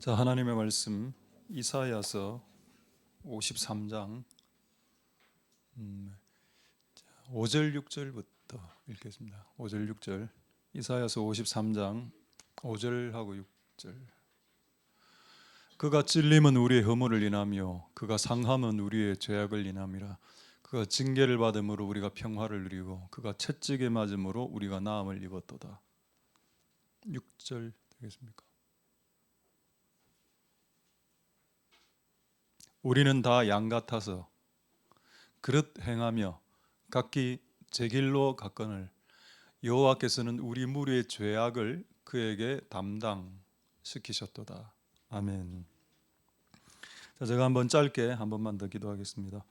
자, 하나님의 말씀 이사야서 53장 5절 6절부터 읽겠습니다. 5절 6절 이사야서 53장 5절하고 6절. 그가 찔림은 우리의 허물을 인하며 그가 상함은 우리의 죄악을 인함이라. 그가 징계를 받음으로 우리가 평화를 누리고 그가 채찍에 맞음으로 우리가 나음을 입었도다. 6절 되겠습니까? 우리는 다 양 같아서 그릇 행하며 각기 제 길로 갔거늘 여호와께서는 우리 무리의 죄악을 그에게 담당시키셨도다. 아멘. 자, 제가 한번 짧게 한 번만 더 기도하겠습니다.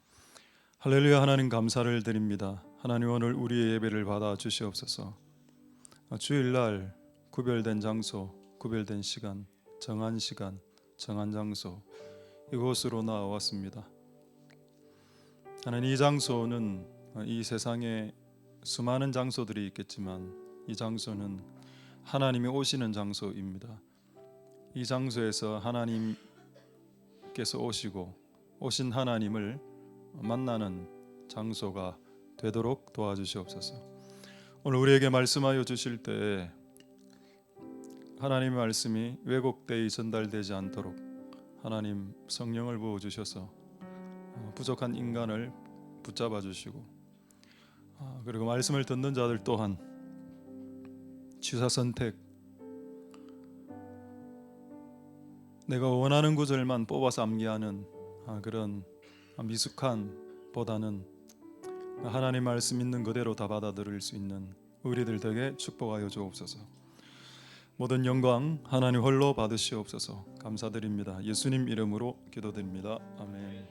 할렐루야. 하나님 감사를 드립니다. 하나님 오늘 우리의 예배를 받아 주시옵소서. 주일날 구별된 장소, 구별된 시간, 정한 장소 이곳으로 나와왔습니다. 하나님, 이 장소는 이 세상에 수많은 장소들이 있겠지만 이 장소는 하나님이 오시는 장소입니다. 이 장소에서 하나님께서 오신 하나님을 만나는 장소가 되도록 도와주시옵소서. 오늘 우리에게 말씀하여 주실 때 하나님의 말씀이 왜곡되이 전달되지 않도록 하나님 성령을 부어주셔서 부족한 인간을 붙잡아 주시고, 그리고 말씀을 듣는 자들 또한 취사 선택, 내가 원하는 구절만 뽑아서 암기하는 그런 미숙한 보다는 하나님 말씀 있는 그대로 다 받아들일 수 있는 우리들 되게 축복하여 주옵소서. 모든 영광 하나님 홀로 받으시옵소서. 감사드립니다. 예수님 이름으로 기도드립니다. 아멘.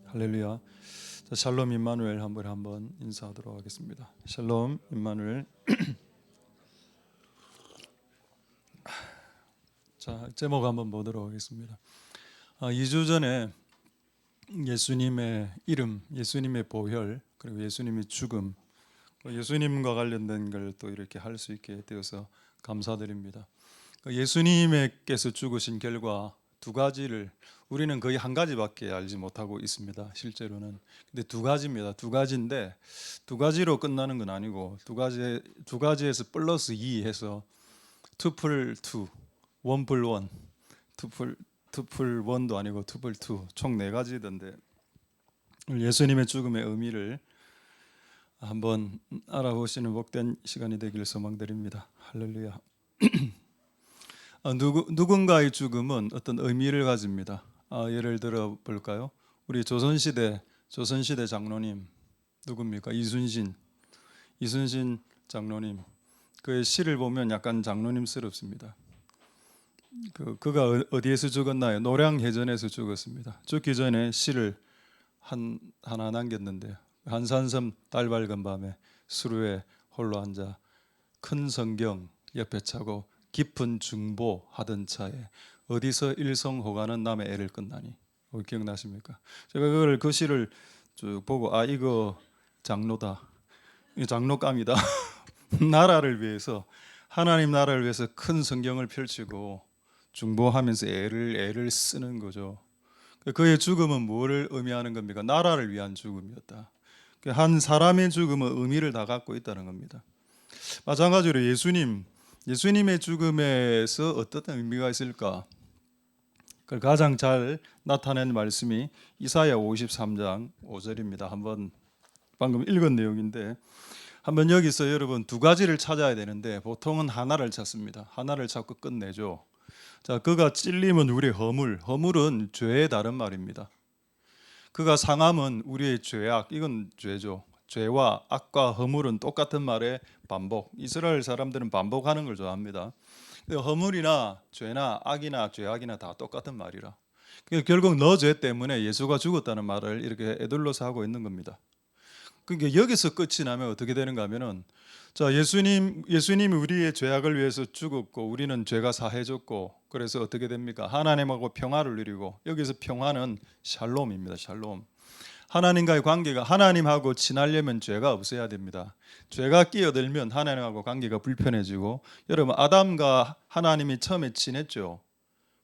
할렐루야. 자, 샬롬 임마누엘 한번 인사하도록 하겠습니다. 샬롬 임마누엘. 자, 제목 한번 보도록 하겠습니다. 2주 전에 예수님의 이름, 예수님의 보혈, 그리고 예수님의 죽음, 예수님과 관련된 걸 또 이렇게 할 수 있게 되어서 감사드립니다. 예수님께서 죽으신 결과 두 가지를 우리는 거의 한 가지밖에 알지 못하고 있습니다. 실제로는. 근데 두 가지입니다. 두 가지인데 두 가지로 끝나는 건 아니고 두 가지에서 플러스 2 해서 2풀 2, 1풀 1, 2풀 1도 아니고 2풀 2, 총 네 가지던데 예수님의 죽음의 의미를 한번 알아보시는 복된 시간이 되기를 소망드립니다. 할렐루야. 누군가의 죽음은 어떤 의미를 가집니다. 예를 들어 볼까요? 우리 조선시대 장로님 누굽니까? 이순신 장로님. 그의 시를 보면 약간 장로님스럽습니다. 그가 어디에서 죽었나요? 노량해전에서 죽었습니다. 죽기 전에 시를 하나 남겼는데요. 한산섬 딸 밝은 밤에 수루에 홀로 앉아 큰 성경 옆에 차고 깊은 중보 하던 차에 어디서 일성호가는 남의 애를 끝나니. 기억나십니까? 제가 그 시를 쭉 보고 이거 장로다, 이 장로감이다. 나라를 위해서, 하나님 나라를 위해서 큰 성경을 펼치고 중보하면서 애를 쓰는 거죠. 그의 죽음은 뭐를 의미하는 겁니까? 나라를 위한 죽음이었다. 한 사람의 죽음은 의미를 다 갖고 있다는 겁니다. 마찬가지로 예수님의 죽음에서 어떤 의미가 있을까? 그걸 가장 잘 나타낸 말씀이 이사야 53장 5절입니다. 한번 방금 읽은 내용인데 한번 여기서 여러분 두 가지를 찾아야 되는데 보통은 하나를 찾습니다. 하나를 찾고 끝내죠. 자, 그가 찔림은 우리의 허물은 죄의 다른 말입니다. 그가 상함은 우리의 죄악, 이건 죄죠. 죄와 악과 허물은 똑같은 말의 반복. 이스라엘 사람들은 반복하는 걸 좋아합니다. 허물이나 죄나 악이나 죄악이나 다 똑같은 말이라. 결국 너 죄 때문에 예수가 죽었다는 말을 이렇게 에둘러서 하고 있는 겁니다. 그러니까 여기서 끝이 나면 어떻게 되는가 하면은, 자, 예수님이 우리의 죄악을 위해서 죽었고 우리는 죄가 사해졌고 그래서 어떻게 됩니까? 하나님하고 평화를 누리고, 여기서 평화는 샬롬입니다. 샬롬. 하나님과의 관계가, 하나님하고 친하려면 죄가 없어야 됩니다. 죄가 끼어들면 하나님하고 관계가 불편해지고, 여러분 아담과 하나님이 처음에 친했죠.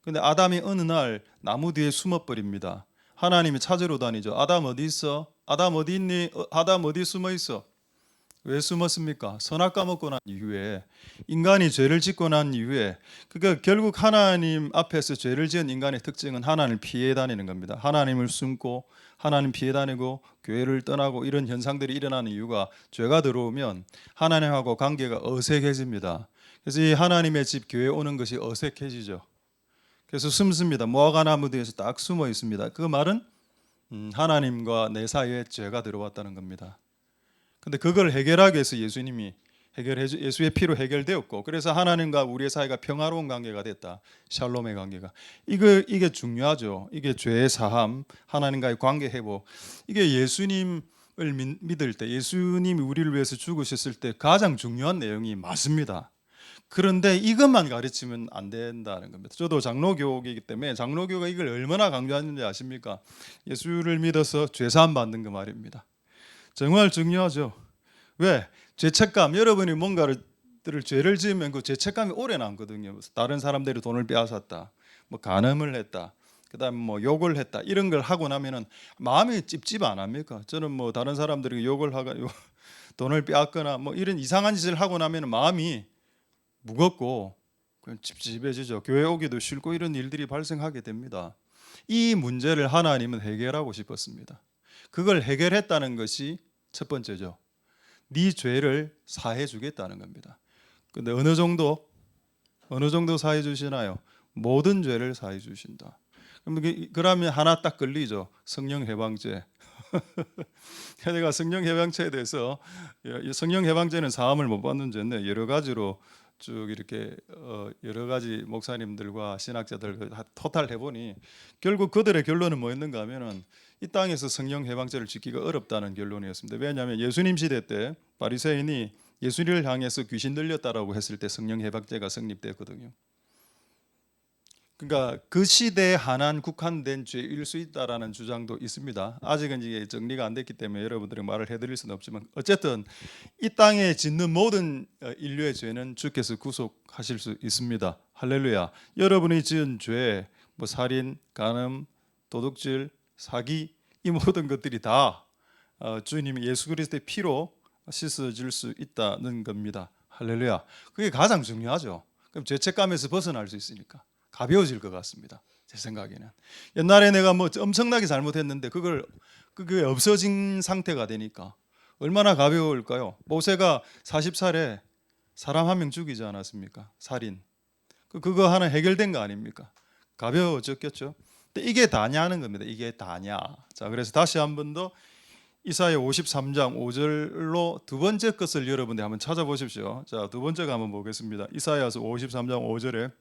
근데 아담이 어느 날 나무 뒤에 숨어버립니다. 하나님이 찾으러 다니죠. 아담 어디 있어? 아담 어디 있니? 아담 어디 숨어 있어? 왜 숨었습니까? 선악 까먹고 난 이후에, 인간이 죄를 짓고 난 이후에, 그러니까 결국 하나님 앞에서 죄를 지은 인간의 특징은 하나님을 피해 다니는 겁니다. 하나님을 숨고 하나님 피해 다니고 교회를 떠나고 이런 현상들이 일어나는 이유가, 죄가 들어오면 하나님하고 관계가 어색해집니다. 그래서 이 하나님의 집 교회 오는 것이 어색해지죠. 그래서 숨습니다. 무화과 나무 뒤에서 딱 숨어 있습니다. 그 말은 하나님과 내 사이에 죄가 들어왔다는 겁니다. 근데 그걸 해결하기 위해서 예수의 피로 해결되었고, 그래서 하나님과 우리의 사이가 평화로운 관계가 됐다. 샬롬의 관계가. 이게 중요하죠. 이게 죄의 사함, 하나님과의 관계 회복. 이게 예수님을 믿을 때, 예수님이 우리를 위해서 죽으셨을 때 가장 중요한 내용이 맞습니다. 그런데 이것만 가르치면 안 된다는 겁니다. 저도 장로교이기 때문에 장로교가 이걸 얼마나 강조하는지 아십니까? 예수를 믿어서 죄사함 받는 그 말입니다. 정말 중요하죠. 왜? 죄책감. 여러분이 뭔가를 죄를 지으면 그 죄책감이 오래 남거든요. 다른 사람들이 돈을 빼앗았다, 뭐 간음을 했다, 그다음에 뭐 욕을 했다, 이런 걸 하고 나면은 마음이 찝찝 안 합니까? 저는 뭐 다른 사람들이 욕을 하거나 돈을 빼앗거나 뭐 이런 이상한 짓을 하고 나면은 마음이 무겁고 그냥 찝찝해지죠. 교회 오기도 싫고 이런 일들이 발생하게 됩니다. 이 문제를 하나님은 해결하고 싶었습니다. 그걸 해결했다는 것이 첫 번째죠. 네 죄를 사해 주겠다는 겁니다. 근데 어느 정도 사해 주시나요? 모든 죄를 사해 주신다. 그러면 하나 딱 걸리죠. 성령 해방죄. 제가 성령 해방죄에 대해서, 성령 해방죄는 사함을 못 받는 죄인데 여러 가지로 쭉 이렇게 여러 가지 목사님들과 신학자들 토탈 해보니 결국 그들의 결론은 뭐였는가 하면은 이 땅에서 성령 해방죄를 지키기가 어렵다는 결론이었습니다. 왜냐하면 예수님 시대 때 바리새인이 예수를 향해서 귀신 들렸다라고 했을 때 성령 해방죄가 성립됐거든요. 그러니까 그 시대에 한한 국한된 죄일 수 있다라는 주장도 있습니다. 아직은 이게 정리가 안 됐기 때문에 여러분들이 말을 해드릴 수는 없지만, 어쨌든 이 땅에 짓는 모든 인류의 죄는 주께서 구속하실 수 있습니다. 할렐루야. 여러분이 지은 죄, 뭐 살인, 간음, 도둑질, 사기, 이 모든 것들이 다 주님이 예수 그리스도의 피로 씻어질 수 있다는 겁니다. 할렐루야. 그게 가장 중요하죠. 그럼 죄책감에서 벗어날 수 있으니까 가벼워질 것 같습니다. 제 생각에는. 옛날에 내가 뭐 엄청나게 잘못했는데 그게 없어진 상태가 되니까 얼마나 가벼울까요? 모세가 40살에 사람 한 명 죽이지 않았습니까? 살인. 그거 하나 해결된 거 아닙니까? 가벼워졌겠죠. 근데 이게 다냐는 겁니다. 이게 다냐. 자, 그래서 다시 한 번 더 이사야 53장 5절로 두 번째 것을 여러분들 한번 찾아보십시오. 자, 두 번째가 한번 보겠습니다. 이사야서 53장 5절에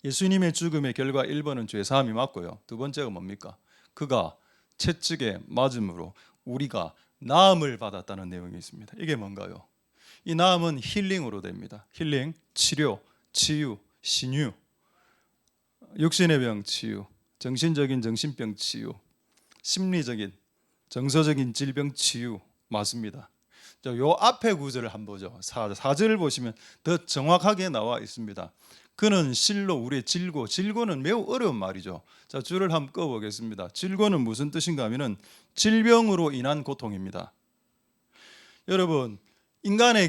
예수님의 죽음의 결과 1번은 죄사함이 맞고요. 두 번째가 뭡니까? 그가 채찍에 맞음으로 우리가 나음을 받았다는 내용이 있습니다. 이게 뭔가요? 이 나음은 힐링으로 됩니다. 힐링, 치료, 치유, 신유, 육신의 병 치유, 정신적인 정신병 치유, 심리적인 정서적인 질병 치유 맞습니다. 요 앞에 구절을 한번 보죠. 4절을 보시면 더 정확하게 나와 있습니다. 그는 실로 우리의 질고는 매우 어려운 말이죠. 자, 줄을 한번 꺼보겠습니다. 질고는 무슨 뜻인가 하면은 질병으로 인한 고통입니다. 여러분, 인간이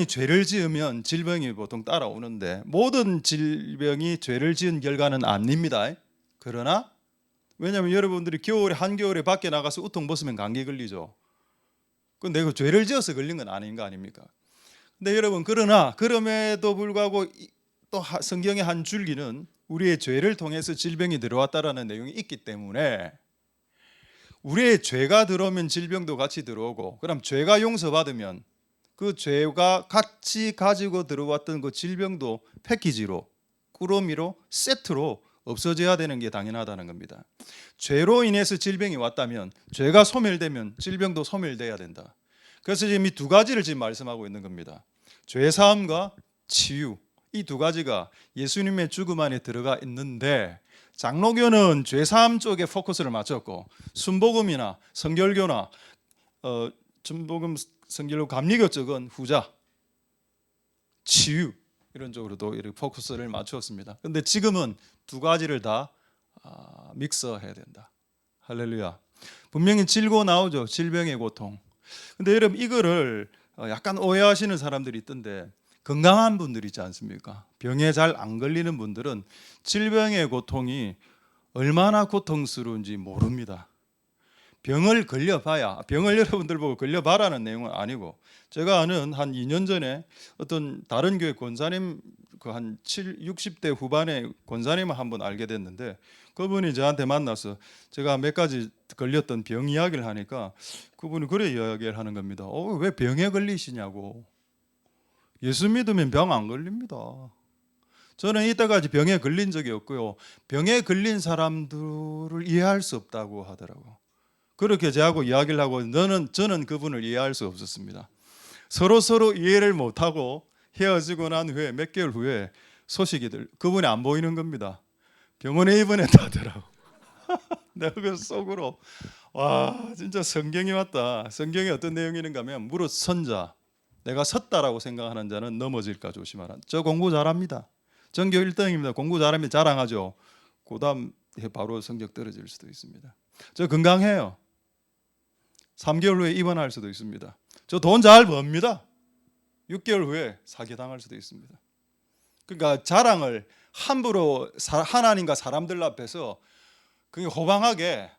죄를 지으면 질병이 보통 따라오는데 모든 질병이 죄를 지은 결과는 아닙니다. 그러나 왜냐하면 여러분들이 한겨울에 밖에 나가서 우통 벗으면 감기 걸리죠. 그건 내가 죄를 지어서 걸린 건 아닌 거 아닙니까? 근데 여러분, 그럼에도 불구하고 또 성경의 한 줄기는 우리의 죄를 통해서 질병이 들어왔다라는 내용이 있기 때문에 우리의 죄가 들어오면 질병도 같이 들어오고, 그럼 죄가 용서받으면 그 죄가 같이 가지고 들어왔던 그 질병도 패키지로, 꾸러미로, 세트로 없어져야 되는 게 당연하다는 겁니다. 죄로 인해서 질병이 왔다면, 죄가 소멸되면 질병도 소멸돼야 된다. 그래서 지금 이 두 가지를 지금 말씀하고 있는 겁니다. 죄사함과 치유, 이 두 가지가 예수님의 죽음 안에 들어가 있는데, 장로교는 죄사함 쪽에 포커스를 맞췄고 순복음이나 성결교나 순복음, 성결교, 감리교 쪽은 후자, 치유, 이런 쪽으로도 이렇게 포커스를 맞추었습니다. 근데 지금은 두 가지를 다 믹서해야 된다. 할렐루야. 분명히 질고 나오죠. 질병의 고통. 근데 여러분 이거를 약간 오해하시는 사람들이 있던데, 건강한 분들 있지 않습니까? 병에 잘 안 걸리는 분들은 질병의 고통이 얼마나 고통스러운지 모릅니다. 병을 걸려봐야, 병을 여러분들 보고 걸려봐라는 내용은 아니고, 제가 아는 한 2년 전에 어떤 다른 교회 권사님, 그 한 60대 후반의 권사님을 한번 알게 됐는데, 그분이 저한테 만나서 제가 몇 가지 걸렸던 병 이야기를 하니까 그분이 그래 이야기를 하는 겁니다. 왜 병에 걸리시냐고. 예수 믿으면 병 안 걸립니다. 저는 이때까지 병에 걸린 적이 없고요. 병에 걸린 사람들을 이해할 수 없다고 하더라고. 그렇게 저하고 이야기를 하고 저는 그분을 이해할 수 없었습니다. 서로 이해를 못하고 헤어지고 난 후에 몇 개월 후에 그분이 안 보이는 겁니다. 병원에 입원했다더라고. 내가 그 속으로 와, 진짜 성경이 맞다. 성경에 어떤 내용이 있는가 하면 무릇 선자, 내가 섰다라고 생각하는 자는 넘어질까 조심하라. 저 공부 잘합니다. 전교 1등입니다. 공부 잘하면 자랑하죠. 그다음 바로 성적 떨어질 수도 있습니다. 저 건강해요. 3개월 후에 입원할 수도 있습니다. 저 돈 잘 법니다. 6개월 후에 사기당할 수도 있습니다. 그러니까 자랑을 함부로 하나님과 사람들 앞에서 그게 호방하게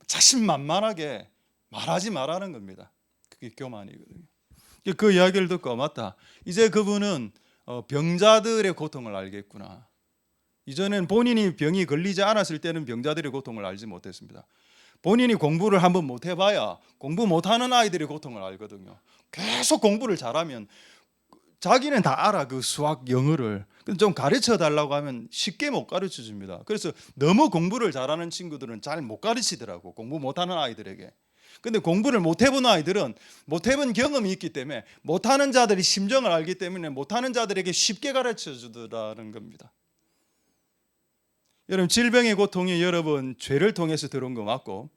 자신만만하게 말하지 말라는 겁니다. 그게 교만이거든요. 그 이야기를 듣고 맞다. 이제 그분은 병자들의 고통을 알겠구나. 이전엔 본인이 병이 걸리지 않았을 때는 병자들의 고통을 알지 못했습니다. 본인이 공부를 한번 못 해봐야 공부 못하는 아이들의 고통을 알거든요. 계속 공부를 잘하면 자기는 다 알아. 그 수학, 영어를. 근데 좀 가르쳐 달라고 하면 쉽게 못 가르쳐 줍니다. 그래서 너무 공부를 잘하는 친구들은 잘 못 가르치더라고. 공부 못하는 아이들에게. 근데 공부를 못 해본 아이들은 못 해본 경험이 있기 때문에 못하는 자들이 심정을 알기 때문에 못하는 자들에게 쉽게 가르쳐 주더라는 겁니다. 여러분, 질병의 고통이 여러분 죄를 통해서 들어온 거 맞고,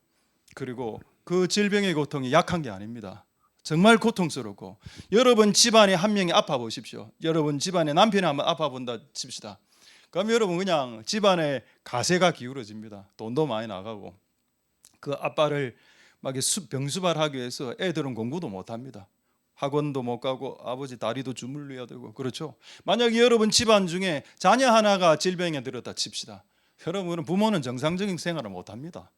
그리고 그 질병의 고통이 약한 게 아닙니다. 정말 고통스럽고, 여러분 집안에 한 명이 아파 보십시오. 여러분 집안에 남편이 한번 아파 본다 칩시다. 그럼 여러분 그냥 집안에 가세가 기울어집니다. 돈도 많이 나가고, 그 아빠를 막 병수발하기 위해서 애들은 공부도 못 합니다. 학원도 못 가고 아버지 다리도 주물러야 되고. 그렇죠. 만약에 여러분 집안 중에 자녀 하나가 질병에 들었다 칩시다. 여러분은 부모는 정상적인 생활을 못 합니다.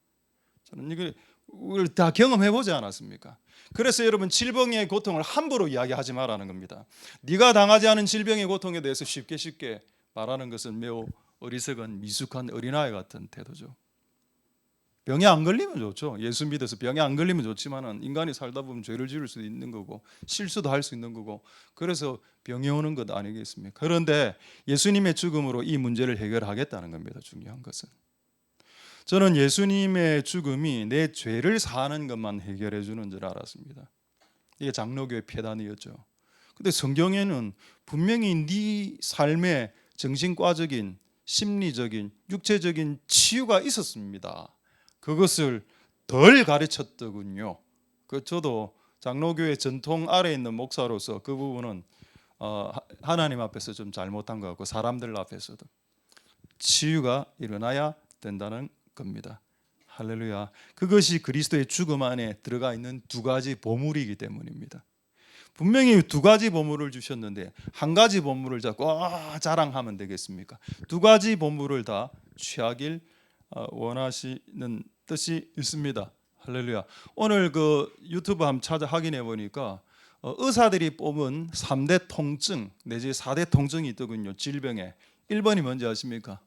저는 이걸 다 경험해 보지 않았습니까? 그래서 여러분 질병의 고통을 함부로 이야기하지 말라는 겁니다. 네가 당하지 않은 질병의 고통에 대해서 쉽게 말하는 것은 매우 어리석은 미숙한 어린아이 같은 태도죠. 병에 안 걸리면 좋죠. 예수 믿어서 병에 안 걸리면 좋지만은 인간이 살다 보면 죄를 지을 수도 있는 거고 실수도 할 수 있는 거고, 그래서 병이 오는 것 아니겠습니까? 그런데 예수님의 죽음으로 이 문제를 해결하겠다는 겁니다. 중요한 것은 저는 예수님의 죽음이 내 죄를 사하는 것만 해결해 주는 줄 알았습니다. 이게 장로교의 폐단이었죠. 근데 성경에는 분명히 네 삶의 정신과적인, 심리적인, 육체적인 치유가 있었습니다. 그것을 덜 가르쳤더군요. 저도 장로교의 전통 아래에 있는 목사로서 그 부분은 하나님 앞에서 좀 잘못한 것 같고, 사람들 앞에서도 치유가 일어나야 된다는 겁니다. 할렐루야. 그것이 그리스도의 죽음 안에 들어가 있는 두 가지 보물이기 때문입니다. 분명히 두 가지 보물을 주셨는데 한 가지 보물을 잡고 자랑하면 되겠습니까? 두 가지 보물을 다 취하길 원하시는 뜻이 있습니다. 할렐루야. 오늘 그 유튜브 한번 찾아 확인해 보니까 의사들이 뽑은 3대 통증 내지 4대 통증이 있더군요. 질병에. 1번이 뭔지 아십니까?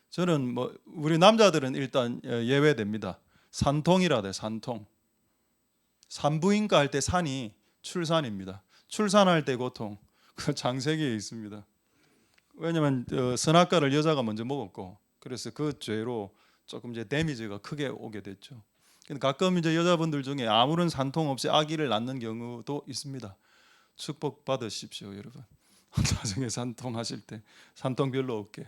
저는 우리 남자들은 일단 예외됩니다. 산통이라 돼. 산통. 산부인과 할 때 산이 출산입니다. 출산할 때 고통. 그 장세기에 있습니다. 왜냐하면 선악과를 여자가 먼저 먹었고, 그래서 그 죄로 조금 이제 데미지가 크게 오게 됐죠. 가끔 이제 여자분들 중에 아무런 산통 없이 아기를 낳는 경우도 있습니다. 축복 받으십시오, 여러분. 나중에 산통하실 때 산통 별로 없게.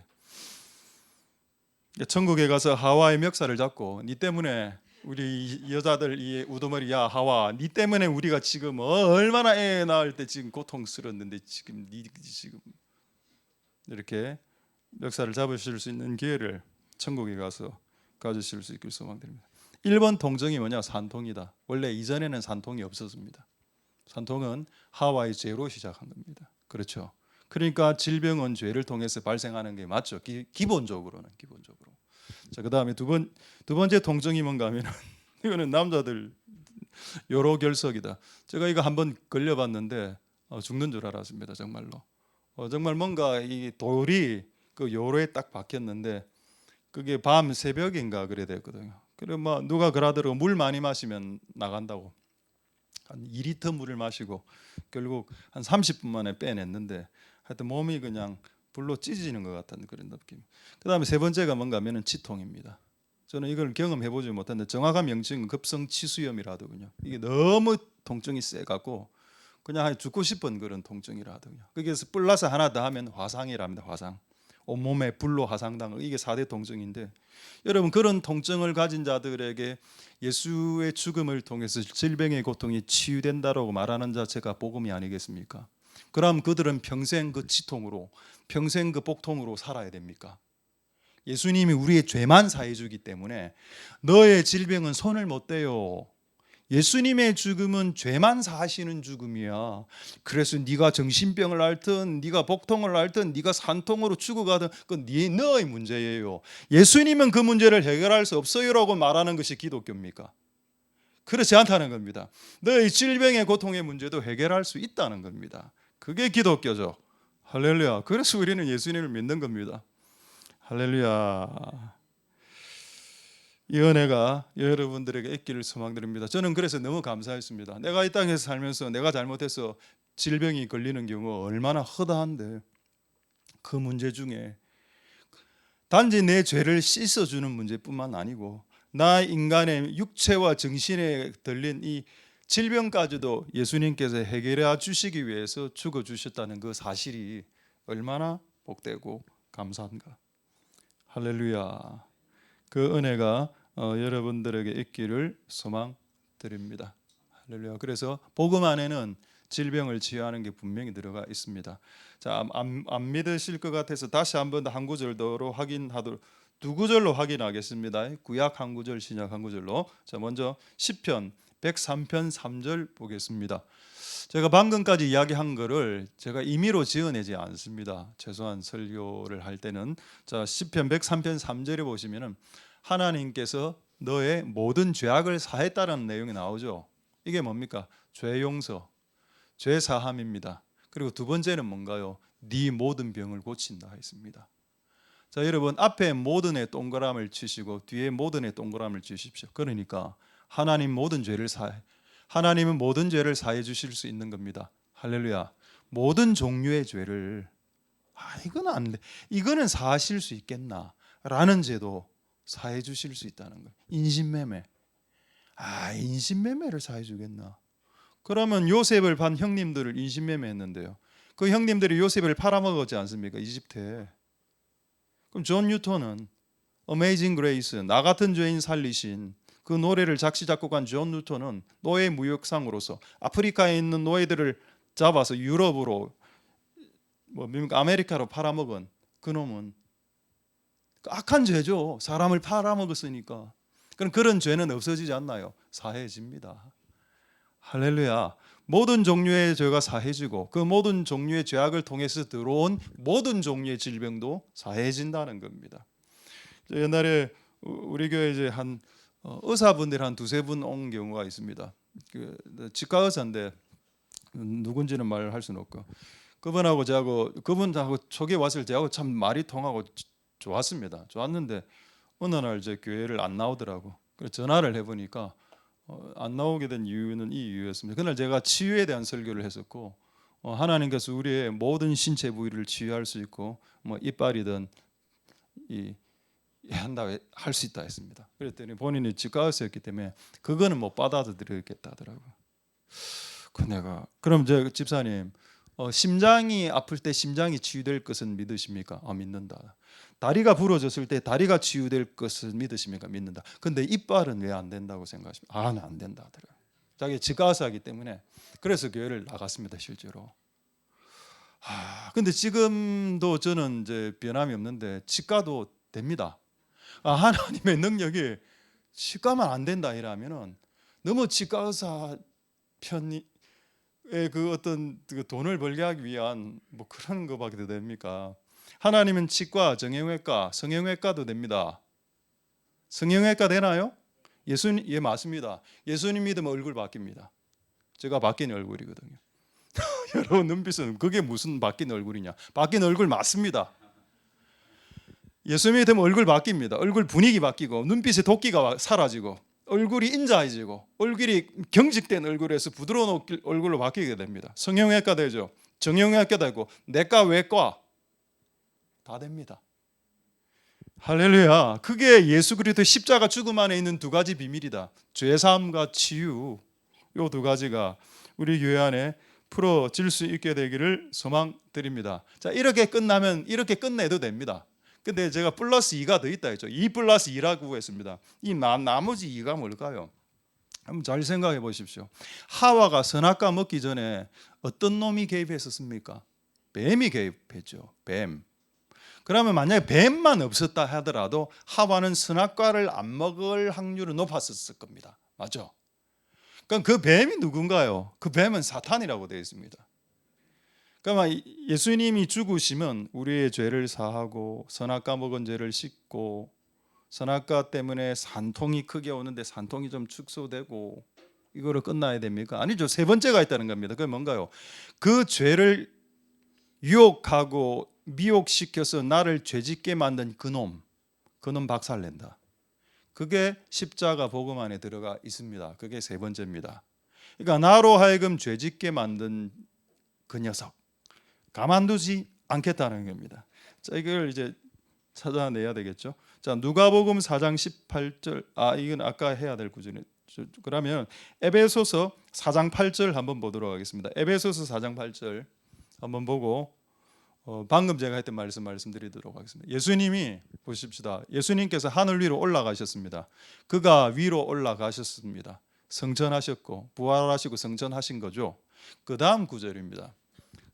천국에 가서 하와의 멱살을 잡고 네 때문에 우리 여자들 이 우두머리 야 하와 니 때문에 우리가 지금 얼마나 애 낳을 때 지금 고통스러웠는데 지금 니 지금 이렇게 멱살을 잡으실 수 있는 기회를 천국에 가서 가지실 수 있길 소망드립니다. 1번 통정이 뭐냐? 산통이다. 원래 이전에는 산통이 없었습니다. 산통은 하와의 죄로 시작한 겁니다. 그렇죠? 그러니까 질병은 죄를 통해서 발생하는 게 맞죠. 기본적으로는. 자, 그다음에 두 번째 통증이 뭔가 하면은 이거는 남자들 요로결석이다. 제가 이거 한번 걸려봤는데 죽는 줄 알았습니다. 정말로. 정말 뭔가 이 돌이 그 요로에 딱 박혔는데 그게 밤 새벽인가 그래 됐거든요. 그래 뭐 누가 그러더라고 물 많이 마시면 나간다고. 한 2리터 물을 마시고 결국 한 30분 만에 빼냈는데 하여튼 몸이 그냥 불로 찢어지는 것 같은 그런 느낌. 그다음에 세 번째가 뭔가 하면은 치통입니다. 저는 이걸 경험해 보지 못했는데 정확한 명칭은 급성치수염이라 하더군요. 이게 너무 통증이 세 갖고 그냥 죽고 싶은 그런 통증이라 하더군요. 거기에서 플러스 하나 더 하면 화상이랍니다. 화상. 온몸에 불로 화상당을 이게 4대 통증인데 여러분 그런 통증을 가진 자들에게 예수의 죽음을 통해서 질병의 고통이 치유된다라고 말하는 자체가 복음이 아니겠습니까? 그럼 그들은 평생 그 치통으로 평생 그 복통으로 살아야 됩니까? 예수님이 우리의 죄만 사해 주기 때문에 너의 질병은 손을 못 대요. 예수님의 죽음은 죄만 사하시는 죽음이야. 그래서 네가 정신병을 앓든 네가 복통을 앓든 네가 산통으로 죽어가든 그건 너의 문제예요. 예수님은 그 문제를 해결할 수 없어요라고 말하는 것이 기독교입니까? 그렇지 않다는 겁니다. 너의 질병의 고통의 문제도 해결할 수 있다는 겁니다. 그게 기독교죠. 할렐루야. 그래서 우리는 예수님을 믿는 겁니다. 할렐루야. 이 은혜가 여러분들에게 있기를 소망드립니다. 저는 그래서 너무 감사했습니다. 내가 이 땅에서 살면서 내가 잘못해서 질병이 걸리는 경우 얼마나 허다한데 그 문제 중에 단지 내 죄를 씻어주는 문제뿐만 아니고 나 인간의 육체와 정신에 들린 이 질병까지도 예수님께서 해결해 주시기 위해서 죽어주셨다는 그 사실이 얼마나 복되고 감사한가. 할렐루야. 그 은혜가 여러분들에게 있기를 소망드립니다. 할렐루야. 그래서 복음 안에는 질병을 치유하는 게 분명히 들어가 있습니다. 자, 안 믿으실 것 같아서 다시 한번 한 구절도로 확인하도록 두 구절로 확인하겠습니다. 구약 한 구절, 신약 한 구절로. 자, 먼저 시편 103편 3절 보겠습니다. 제가 방금까지 이야기한 거를 제가 임의로 지어내지 않습니다. 최소한 설교를 할 때는 자, 시편 103편 3절에 보시면은 하나님께서 너의 모든 죄악을 사했다는 내용이 나오죠. 이게 뭡니까? 죄 용서, 죄 사함입니다. 그리고 두 번째는 뭔가요? 네 모든 병을 고친다 했습니다. 자, 여러분 앞에 모든에 동그라미를 치시고 뒤에 모든에 동그라미를 치십시오. 그러니까 하나님은 모든 죄를 사해 주실 수 있는 겁니다. 할렐루야. 모든 종류의 죄를 이건 안 돼. 이거는 사하실 수 있겠나라는 죄도 사해 주실 수 있다는 거예요. 인신매매. 인신매매를 사해 주겠나? 그러면 요셉을 반 형님들을 인신매매했는데요. 그 형님들이 요셉을 팔아먹었지 않습니까? 이집트에. 그럼 존 뉴턴은 Amazing Grace, 나 같은 죄인 살리신 그 노래를 작시 작곡한 존 뉴턴은 노예 무역상으로서 아프리카에 있는 노예들을 잡아서 유럽으로 미국 아메리카로 팔아먹은 그 놈은 악한 죄죠. 사람을 팔아먹었으니까. 그럼 그런 죄는 없어지지 않나요? 사해집니다. 할렐루야. 모든 종류의 죄가 사해지고 그 모든 종류의 죄악을 통해서 들어온 모든 종류의 질병도 사해진다는 겁니다. 옛날에 우리 교회 이제 한 의사분들이 한 두세 분 온 경우가 있습니다. 그 치과 의사인데 누군지는 말할 수는 없고 그분하고 초기에 왔을 때하고 참 말이 통하고 좋았습니다. 좋았는데 어느 날 이제 교회를 안 나오더라고. 그래서 전화를 해보니까 안 나오게 된 이유는 이 이유였습니다. 그날 제가 치유에 대한 설교를 했었고 하나님께서 우리의 모든 신체 부위를 치유할 수 있고 이빨이든 할 수 있다 했습니다. 그랬더니 본인이 치과 의사였기 때문에 그거는 못 받아들이겠다 하더라고요. 내가 그럼 저 집사님 심장이 아플 때 심장이 치유될 것은 믿으십니까? 믿는다. 다리가 부러졌을 때 다리가 치유될 것을 믿으십니까? 믿는다. 근데 이빨은 왜 안 된다고 생각하십니까? 안 된다 하더라고요. 자기 치과의사이기 때문에. 그래서 교회를 나갔습니다, 실제로. 근데 지금도 저는 이제 변함이 없는데 치과도 됩니다. 하나님의 능력이 치과만 안 된다 이러면은 너무 치과의사 편이 그 어떤 그 돈을 벌게 하기 위한 뭐 그런 거밖에 더 됩니까? 하나님은 치과, 정형외과, 성형외과도 됩니다. 성형외과 되나요? 예수님, 예, 맞습니다. 예수님 믿으면 얼굴 바뀝니다. 제가 바뀐 얼굴이거든요. 여러분 눈빛은 그게 무슨 바뀐 얼굴이냐? 바뀐 얼굴 맞습니다. 예수 믿으면 얼굴 바뀝니다. 얼굴 분위기 바뀌고 눈빛의 도끼가 사라지고 얼굴이 인자해지고 얼굴이 경직된 얼굴에서 부드러운 얼굴로 바뀌게 됩니다. 성형외과 되죠. 정형외과 되고 내과, 외과 다 됩니다. 할렐루야. 그게 예수 그리스도의 십자가 죽음 안에 있는 두 가지 비밀이다. 죄사함과 치유, 이 두 가지가 우리 교회 안에 풀어질 수 있게 되기를 소망드립니다. 자, 이렇게 끝나면 이렇게 끝내도 됩니다. 근데 제가 플러스 2가 더 있다 했죠. 2 플러스 2라고 했습니다. 이 나머지 2가 뭘까요? 한번 잘 생각해 보십시오. 하와가 선악과 먹기 전에 어떤 놈이 개입했었습니까? 뱀이 개입했죠. 뱀. 그러면 만약에 뱀만 없었다 하더라도 하와는 선악과를 안 먹을 확률은 높았을 겁니다. 맞죠? 그럼 그 뱀이 누군가요? 그 뱀은 사탄이라고 되어 있습니다. 그러니까 예수님이 죽으시면 우리의 죄를 사하고 선악과 먹은 죄를 씻고 선악과 때문에 산통이 크게 오는데 산통이 좀 축소되고 이거로 끝나야 됩니까? 아니죠. 세 번째가 있다는 겁니다. 그게 뭔가요? 그 죄를 유혹하고 미혹시켜서 나를 죄짓게 만든 그놈 박살낸다. 그게 십자가 복음 안에 들어가 있습니다. 그게 세 번째입니다. 그러니까 나로 하여금 죄짓게 만든 그 녀석 가만두지 않겠다는 겁니다. 자, 이걸 이제 찾아내야 되겠죠. 자, 누가복음 4장 18절. 이건 아까 해야 될 구절이에요. 그러면 에베소서 4장 8절 한번 보도록 하겠습니다. 에베소서 4장 8절 한번 보고 방금 제가 했던 말씀드리도록 하겠습니다. 예수님이 보십시다. 예수님께서 하늘 위로 올라가셨습니다. 그가 위로 올라가셨습니다. 성천하셨고 부활하시고 성천하신 거죠. 그 다음 구절입니다.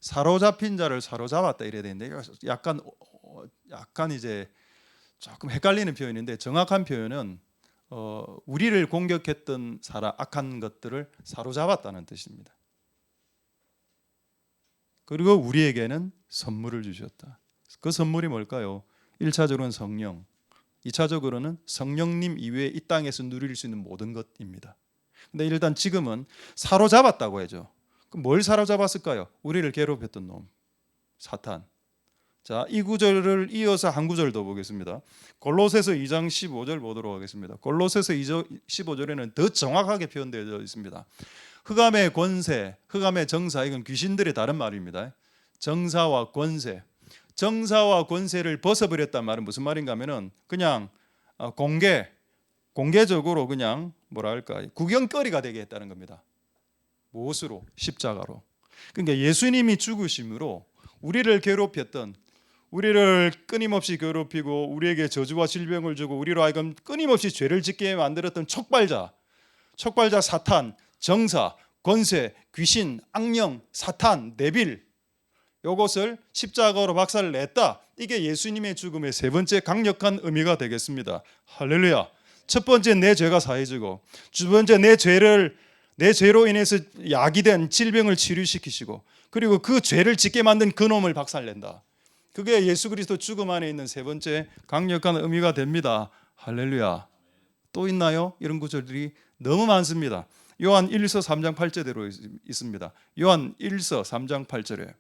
사로잡힌 자를 사로잡았다 이래야 되는데 약간 이제 조금 헷갈리는 표현인데 정확한 표현은 우리를 공격했던 악한 것들을 사로잡았다는 뜻입니다. 그리고 우리에게는 선물을 주셨다. 그 선물이 뭘까요? 1차적으로는 성령, 2차적으로는 성령님 이외에 이 땅에서 누릴 수 있는 모든 것입니다. 근데 일단 지금은 사로잡았다고 하죠. 그럼 뭘 사로잡았을까요? 우리를 괴롭혔던 놈, 사탄. 자, 이 구절을 이어서 한 구절 더 보겠습니다. 골로새서 2장 15절 보도록 하겠습니다. 골로새서 2장 15절에는 더 정확하게 표현되어 있습니다. 흑암의 권세, 흑암의 정사, 이건 귀신들의 다른 말입니다. 정사와 권세, 정사와 권세를 벗어버렸단 말은 무슨 말인가 하면은 그냥 공개적으로 그냥 뭐랄까 구경거리가 되게 했다는 겁니다. 무엇으로? 십자가로. 그러니까 예수님이 죽으심으로 우리를 괴롭혔던, 우리를 끊임없이 괴롭히고 우리에게 저주와 질병을 주고 우리로 하여금 끊임없이 죄를 짓게 만들었던 촉발자 사탄, 정사, 권세, 귀신, 악령, 사탄, 네빌, 이것을 십자가로 박살을 냈다. 이게 예수님의 죽음의 세 번째 강력한 의미가 되겠습니다. 할렐루야. 첫 번째 내 죄가 사해지고, 두 번째 내 죄로 인해서 야기된 질병을 치료시키시고, 그리고 그 죄를 짓게 만든 그놈을 박살낸다. 그게 예수 그리스도 죽음 안에 있는 세 번째 강력한 의미가 됩니다. 할렐루야. 또 있나요? 이런 구절들이 너무 많습니다. 요한 1서 3장 8절대로 있습니다. 요한 1서 3장 8절에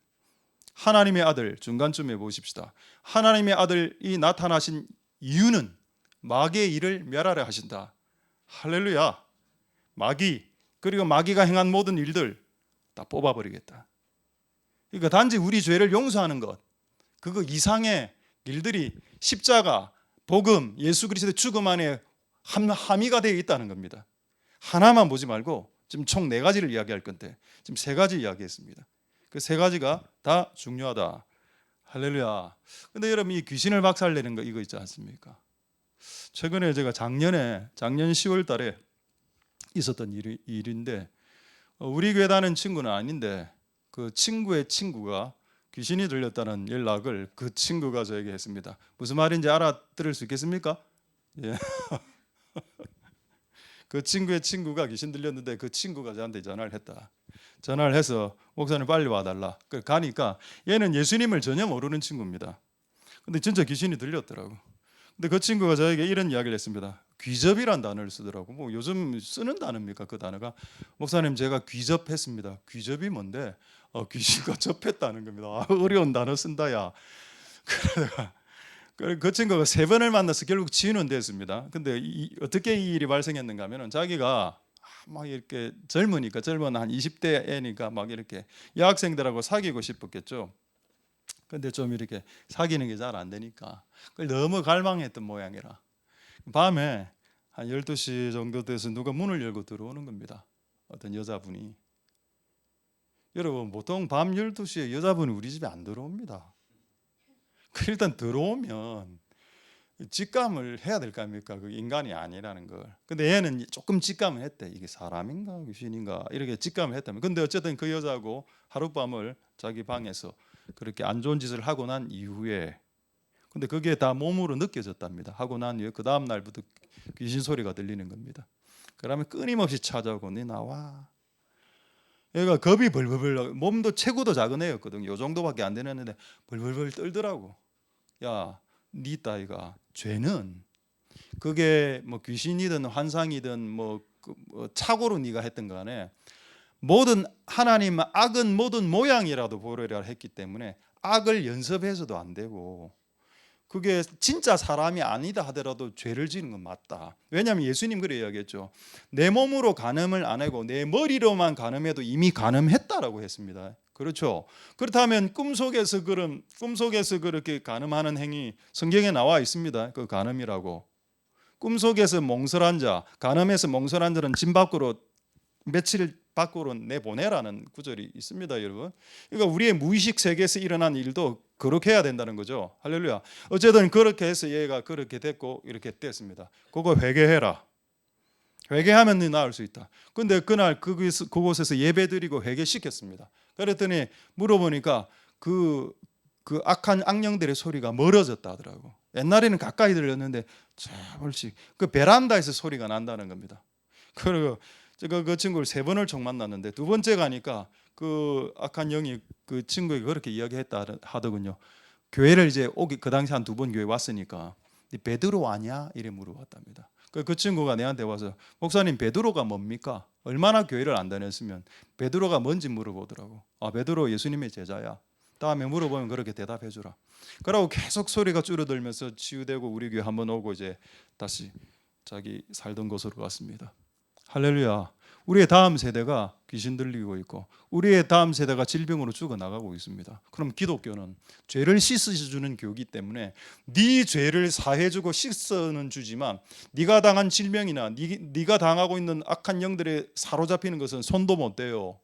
하나님의 아들, 중간쯤에 보십시다. 하나님의 아들이 나타나신 이유는 마귀의 일을 멸하려 하신다. 할렐루야. 마귀, 그리고 마귀가 행한 모든 일들 다 뽑아버리겠다. 그러니까 단지 우리 죄를 용서하는 것, 그거 이상의 일들이 십자가, 복음, 예수 그리스도의 죽음 안에 함의가 되어 있다는 겁니다. 하나만 보지 말고 지금 총 4가지를 이야기할 건데 지금 3가지 이야기했습니다. 그 세 가지가 다 중요하다. 할렐루야. 근데 여러분 이 귀신을 박살내는 거 이거 있지 않습니까? 최근에 제가 작년 10월 달에 있었던 일인데 우리 교회 다니는 친구는 아닌데 그 친구의 친구가 귀신이 들렸다는 연락을 그 친구가 저에게 했습니다. 무슨 말인지 알아들을 수 있겠습니까? 예. 그 친구의 친구가 귀신 들렸는데 그 친구가 저한테 전화를 했다. 전화를 해서 목사님 빨리 와달라. 가니까 얘는 예수님을 전혀 모르는 친구입니다. 근데 진짜 귀신이 들렸더라고. 근데 그 친구가 저에게 이런 이야기를 했습니다. 귀접이란 단어를 쓰더라고. 뭐 요즘 쓰는 단어입니까? 그 단어가. 목사님 제가 귀접했습니다. 귀접이 뭔데? 귀신과 접했다는 겁니다. 어려운 단어 쓴다야. 그러다가 그 친구가 세 번을 만나서 결국 지인은 됐습니다. 근데 어떻게 이 일이 발생했는가 하면은 자기가 막 이렇게 젊으니까 젊은 한 20대 애니까 막 이렇게 여학생들하고 사귀고 싶었겠죠. 근데 좀 이렇게 사귀는 게 잘 안 되니까 그걸 너무 갈망했던 모양이라 밤에 한 12시 정도 돼서 누가 문을 열고 들어오는 겁니다. 어떤 여자분이. 여러분 보통 밤 12시에 여자분이 우리 집에 안 들어옵니다. 일단 들어오면 직감을 해야 될 거 아닙니까? 그 인간이 아니라는 걸. 근데 얘는 조금 직감을 했대. 이게 사람인가 귀신인가 이렇게 직감을 했다면. 근데 어쨌든 그 여자하고 하룻밤을 자기 방에서 그렇게 안 좋은 짓을 하고 난 이후에 근데 그게 다 몸으로 느껴졌답니다. 하고 난 이후에 그 다음 날부터 귀신 소리가 들리는 겁니다. 그러면 끊임없이 찾아오고 네 나와. 얘가 겁이 벌벌벌 몸도 체구도 작은 애였거든요. 요 정도밖에 안 되는데 벌벌벌 떨더라고. 야, 네 따위가 죄는 그게 뭐 귀신이든 환상이든 뭐 착오로 네가 했던 간에 모든 하나님 악은 모든 모양이라도 보려라 했기 때문에 악을 연습해서도 안 되고 그게 진짜 사람이 아니다 하더라도 죄를 지는 건 맞다. 왜냐하면 예수님 그래 이야기했죠. 내 몸으로 간음을 안 하고 내 머리로만 간음해도 이미 간음했다라고 했습니다. 그렇죠. 그렇다면 꿈속에서 그렇게 간음하는 행위 성경에 나와 있습니다. 그 간음이라고. 꿈속에서 몽설한 자, 간음에서 몽설한 자는 집 밖으로 며칠 밖으로 내보내라는 구절이 있습니다, 여러분. 그러니까 우리의 무의식 세계에서 일어난 일도 그렇게 해야 된다는 거죠. 할렐루야. 어쨌든 그렇게 해서 얘가 그렇게 됐고 이렇게 됐습니다. 그거 회개해라. 회개하면 네 나을 수 있다. 근데 그날 그곳에서 예배드리고 회개시켰습니다. 그랬더니 물어보니까 그 악한 악령들의 소리가 멀어졌다 하더라고. 옛날에는 가까이 들렸는데 조금씩 그 베란다에서 소리가 난다는 겁니다. 그리고 제가 그 친구를 세 번을 총 만났는데 두 번째 가니까 그 악한 영이 그 친구에게 그렇게 이야기했다 하더군요. 교회를 이제 오기 그 당시 한 두 번 교회 왔으니까 네 베드로 아냐? 이래 물어봤답니다. 그 친구가 내한테 와서 목사님 베드로가 뭡니까? 얼마나 교회를 안 다녔으면 베드로가 뭔지 물어보더라고. 아 베드로 예수님의 제자야. 다음에 물어보면 그렇게 대답해 주라. 그러고 계속 소리가 줄어들면서 치유되고 우리 교회 한번 오고 이제 다시 자기 살던 곳으로 갔습니다. 할렐루야. 우리의 다음 세대가 귀신 들리고 있고 우리의 다음 세대가 질병으로 죽어나가고 있습니다. 그럼 기독교는 죄를 씻어주는 교이기 때문에 네 죄를 사해주고 씻어는 주지만 네가 당한 질병이나 네가 당하고 있는 악한 영들에 사로잡히는 것은 손도 못 대요.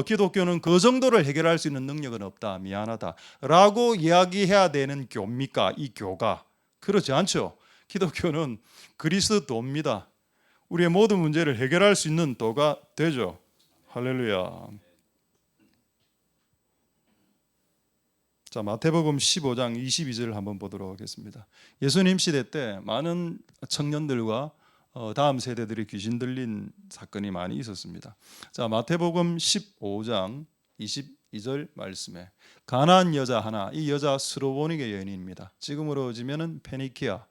기독교는 그 정도를 해결할 수 있는 능력은 없다. 미안하다. 라고 이야기해야 되는 교입니까? 이 교가. 그렇지 않죠. 기독교는 그리스도입니다. 우리의 모든 문제를 해결할 수 있는 도가 되죠. 할렐루야. 자, 마태복음 15장 22절을 한번 보도록 하겠습니다. 예수님 시대 때 많은 청년들과 다음 세대들이 귀신 들린 사건이 많이 있었습니다. 자, 마태복음 15장 22절 말씀에 가나안 여자 하나, 이 여자 스로보니게 여인입니다. 지금으로 지면은 페니키아.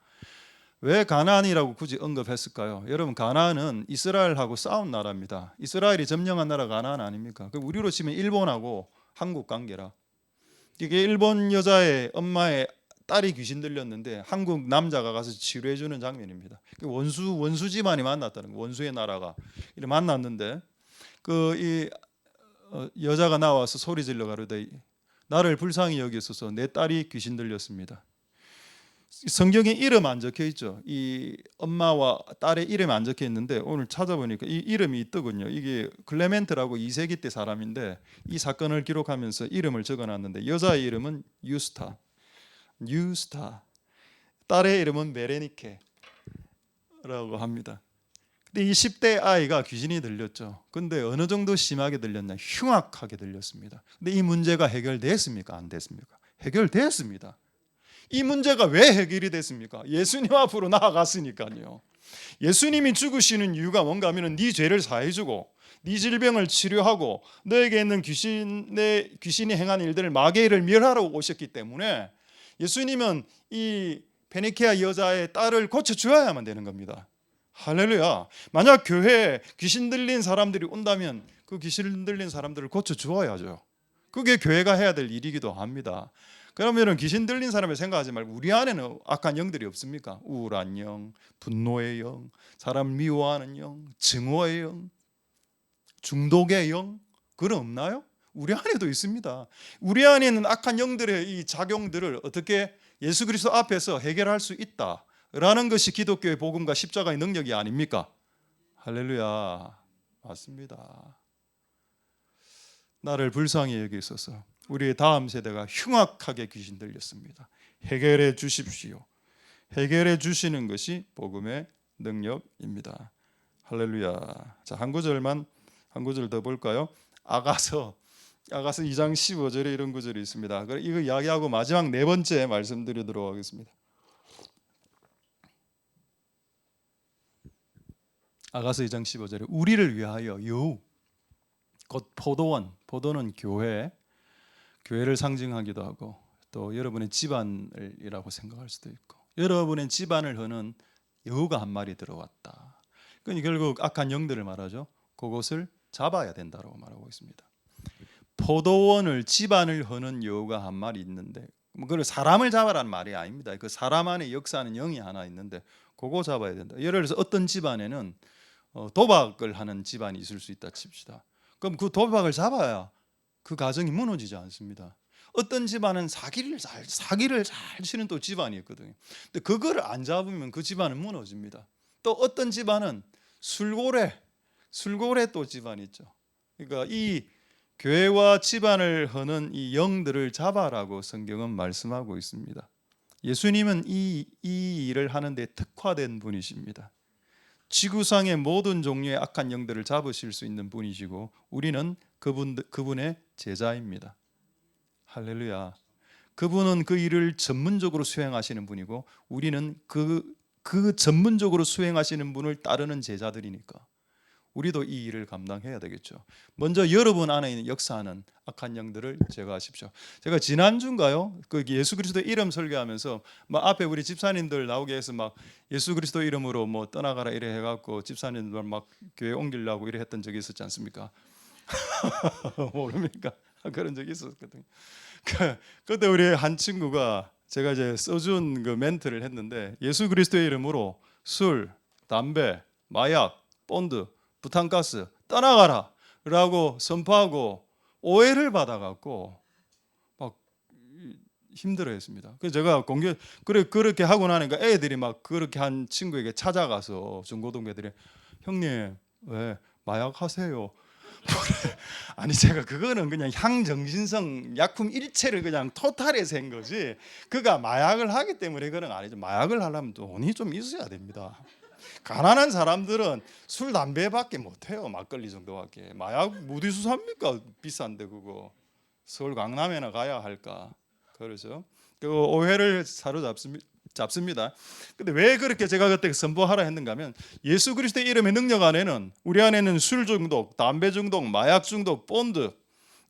왜 가나안이라고 굳이 언급했을까요? 여러분 가나안은 이스라엘하고 싸운 나라입니다. 이스라엘이 점령한 나라 가나안 아닙니까? 그 우리로 치면 일본하고 한국 관계라. 이게 일본 여자의 엄마의 딸이 귀신 들렸는데 한국 남자가 가서 치료해 주는 장면입니다. 원수 집안이 만났다는 거. 원수의 나라가 이렇게 만났는데 이 여자가 나와서 소리 질러 가로되 나를 불쌍히 여기소서 내 딸이 귀신 들렸습니다. 성경에 이름 안 적혀 있죠. 이 엄마와 딸의 이름이 안 적혀 있는데 오늘 찾아보니까 이 이름이 있더군요. 이게 클레멘트라고 2세기 때 사람인데 이 사건을 기록하면서 이름을 적어놨는데 여자의 이름은 유스타, 딸의 이름은 베레니케라고 합니다. 근데 이 10대 아이가 귀신이 들렸죠. 근데 어느 정도 심하게 들렸냐? 흉악하게 들렸습니다. 근데 이 문제가 해결됐습니까? 안 됐습니까? 해결됐습니다. 이 문제가 왜 해결이 됐습니까? 예수님 앞으로 나아갔으니까요. 예수님이 죽으시는 이유가 뭔가 하면 네 죄를 사해주고 네 질병을 치료하고 너에게 있는 귀신이 행한 일들을 마귀를 멸하러 오셨기 때문에 예수님은 이 베니케아 여자의 딸을 고쳐주어야만 되는 겁니다. 할렐루야. 만약 교회에 귀신 들린 사람들이 온다면 그 귀신 들린 사람들을 고쳐주어야죠. 그게 교회가 해야 될 일이기도 합니다. 그러면 귀신 들린 사람을 생각하지 말고 우리 안에는 악한 영들이 없습니까? 우울한 영, 분노의 영, 사람 미워하는 영, 증오의 영, 중독의 영, 그런 없나요? 우리 안에도 있습니다. 우리 안에 있는 악한 영들의 이 작용들을 어떻게 예수 그리스도 앞에서 해결할 수 있다라는 것이 기독교의 복음과 십자가의 능력이 아닙니까? 할렐루야. 맞습니다. 나를 불쌍히 여기소서. 우리의 다음 세대가 흉악하게 귀신 들렸습니다. 해결해 주십시오. 해결해 주시는 것이 복음의 능력입니다. 할렐루야. 자, 한 구절 더 볼까요? 아가서 2장 15절에 이런 구절이 있습니다. 이거 이야기하고 마지막 네 번째 말씀드리도록 하겠습니다. 아가서 2장 15절에 우리를 위하여 곧 포도는 교회를 상징하기도 하고 또 여러분의 집안이라고 생각할 수도 있고 여러분의 집안을 허는 여우가 한 마리 들어왔다. 그러니까 결국 악한 영들을 말하죠. 그것을 잡아야 된다고 말하고 있습니다. 포도원을 집안을 허는 여우가 한 마리 있는데 그걸 사람을 잡아라는 말이 아닙니다. 그 사람 안에 역사하는 영이 하나 있는데 그거 잡아야 된다. 예를 들어서 어떤 집안에는 도박을 하는 집안이 있을 수 있다 칩시다. 그럼 그 도박을 잡아야 그 가정이 무너지지 않습니다. 어떤 집안은 사기를 잘 치는 또 집안이 있거든요. 근데 그걸 안 잡으면 그 집안은 무너집니다. 또 어떤 집안은 술고래 또 집안이 있죠. 그러니까 이 교회와 집안을 허는 이 영들을 잡아라고 성경은 말씀하고 있습니다. 예수님은 이 일을 하는데 특화된 분이십니다. 지구상의 모든 종류의 악한 영들을 잡으실 수 있는 분이시고 우리는 그분의 제자입니다. 할렐루야. 그분은 그 일을 전문적으로 수행하시는 분이고 우리는 그 전문적으로 수행하시는 분을 따르는 제자들이니까 우리도 이 일을 감당해야 되겠죠. 먼저 여러분 안에 있는 역사하는 악한 영들을 제거하십시오. 제가 지난주인가요? 그 예수 그리스도 이름 설교하면서 막 앞에 우리 집사님들 나오게 해서 막 예수 그리스도 이름으로 뭐 떠나가라 이래 해갖고 집사님들 막 교회 옮기려고 이래 했던 적이 있었지 않습니까? 모릅니까? 그런 적이 있었거든요. 그때 우리 한 친구가 제가 이제 써준 그 멘트를 했는데 예수 그리스도의 이름으로 술, 담배, 마약, 본드, 부탄가스 떠나가라 라고 선포하고 오해를 받아갖고 막 힘들어했습니다. 그래서 제가 그렇게 하고 나니까 애들이 막 그렇게 한 친구에게 찾아가서 중고등배들이 형님 왜 마약 하세요? 아니 제가 그거는 그냥 향정신성 약품 일체를 그냥 토탈해서 한 거지 그가 마약을 하기 때문에 그건 아니죠. 마약을 하려면 돈이 좀 있어야 됩니다. 가난한 사람들은 술 담배밖에 못해요. 막걸리 정도밖에. 마약 어디서 삽니까? 비싼데 그거 서울 강남에나 가야 할까. 그렇죠. 그 오해를 사로잡습니다. 근데 왜 그렇게 제가 그때 선포하라 했는가 하면 예수 그리스도의 이름의 능력 안에는 우리 안에는 술 중독, 담배 중독, 마약 중독, 본드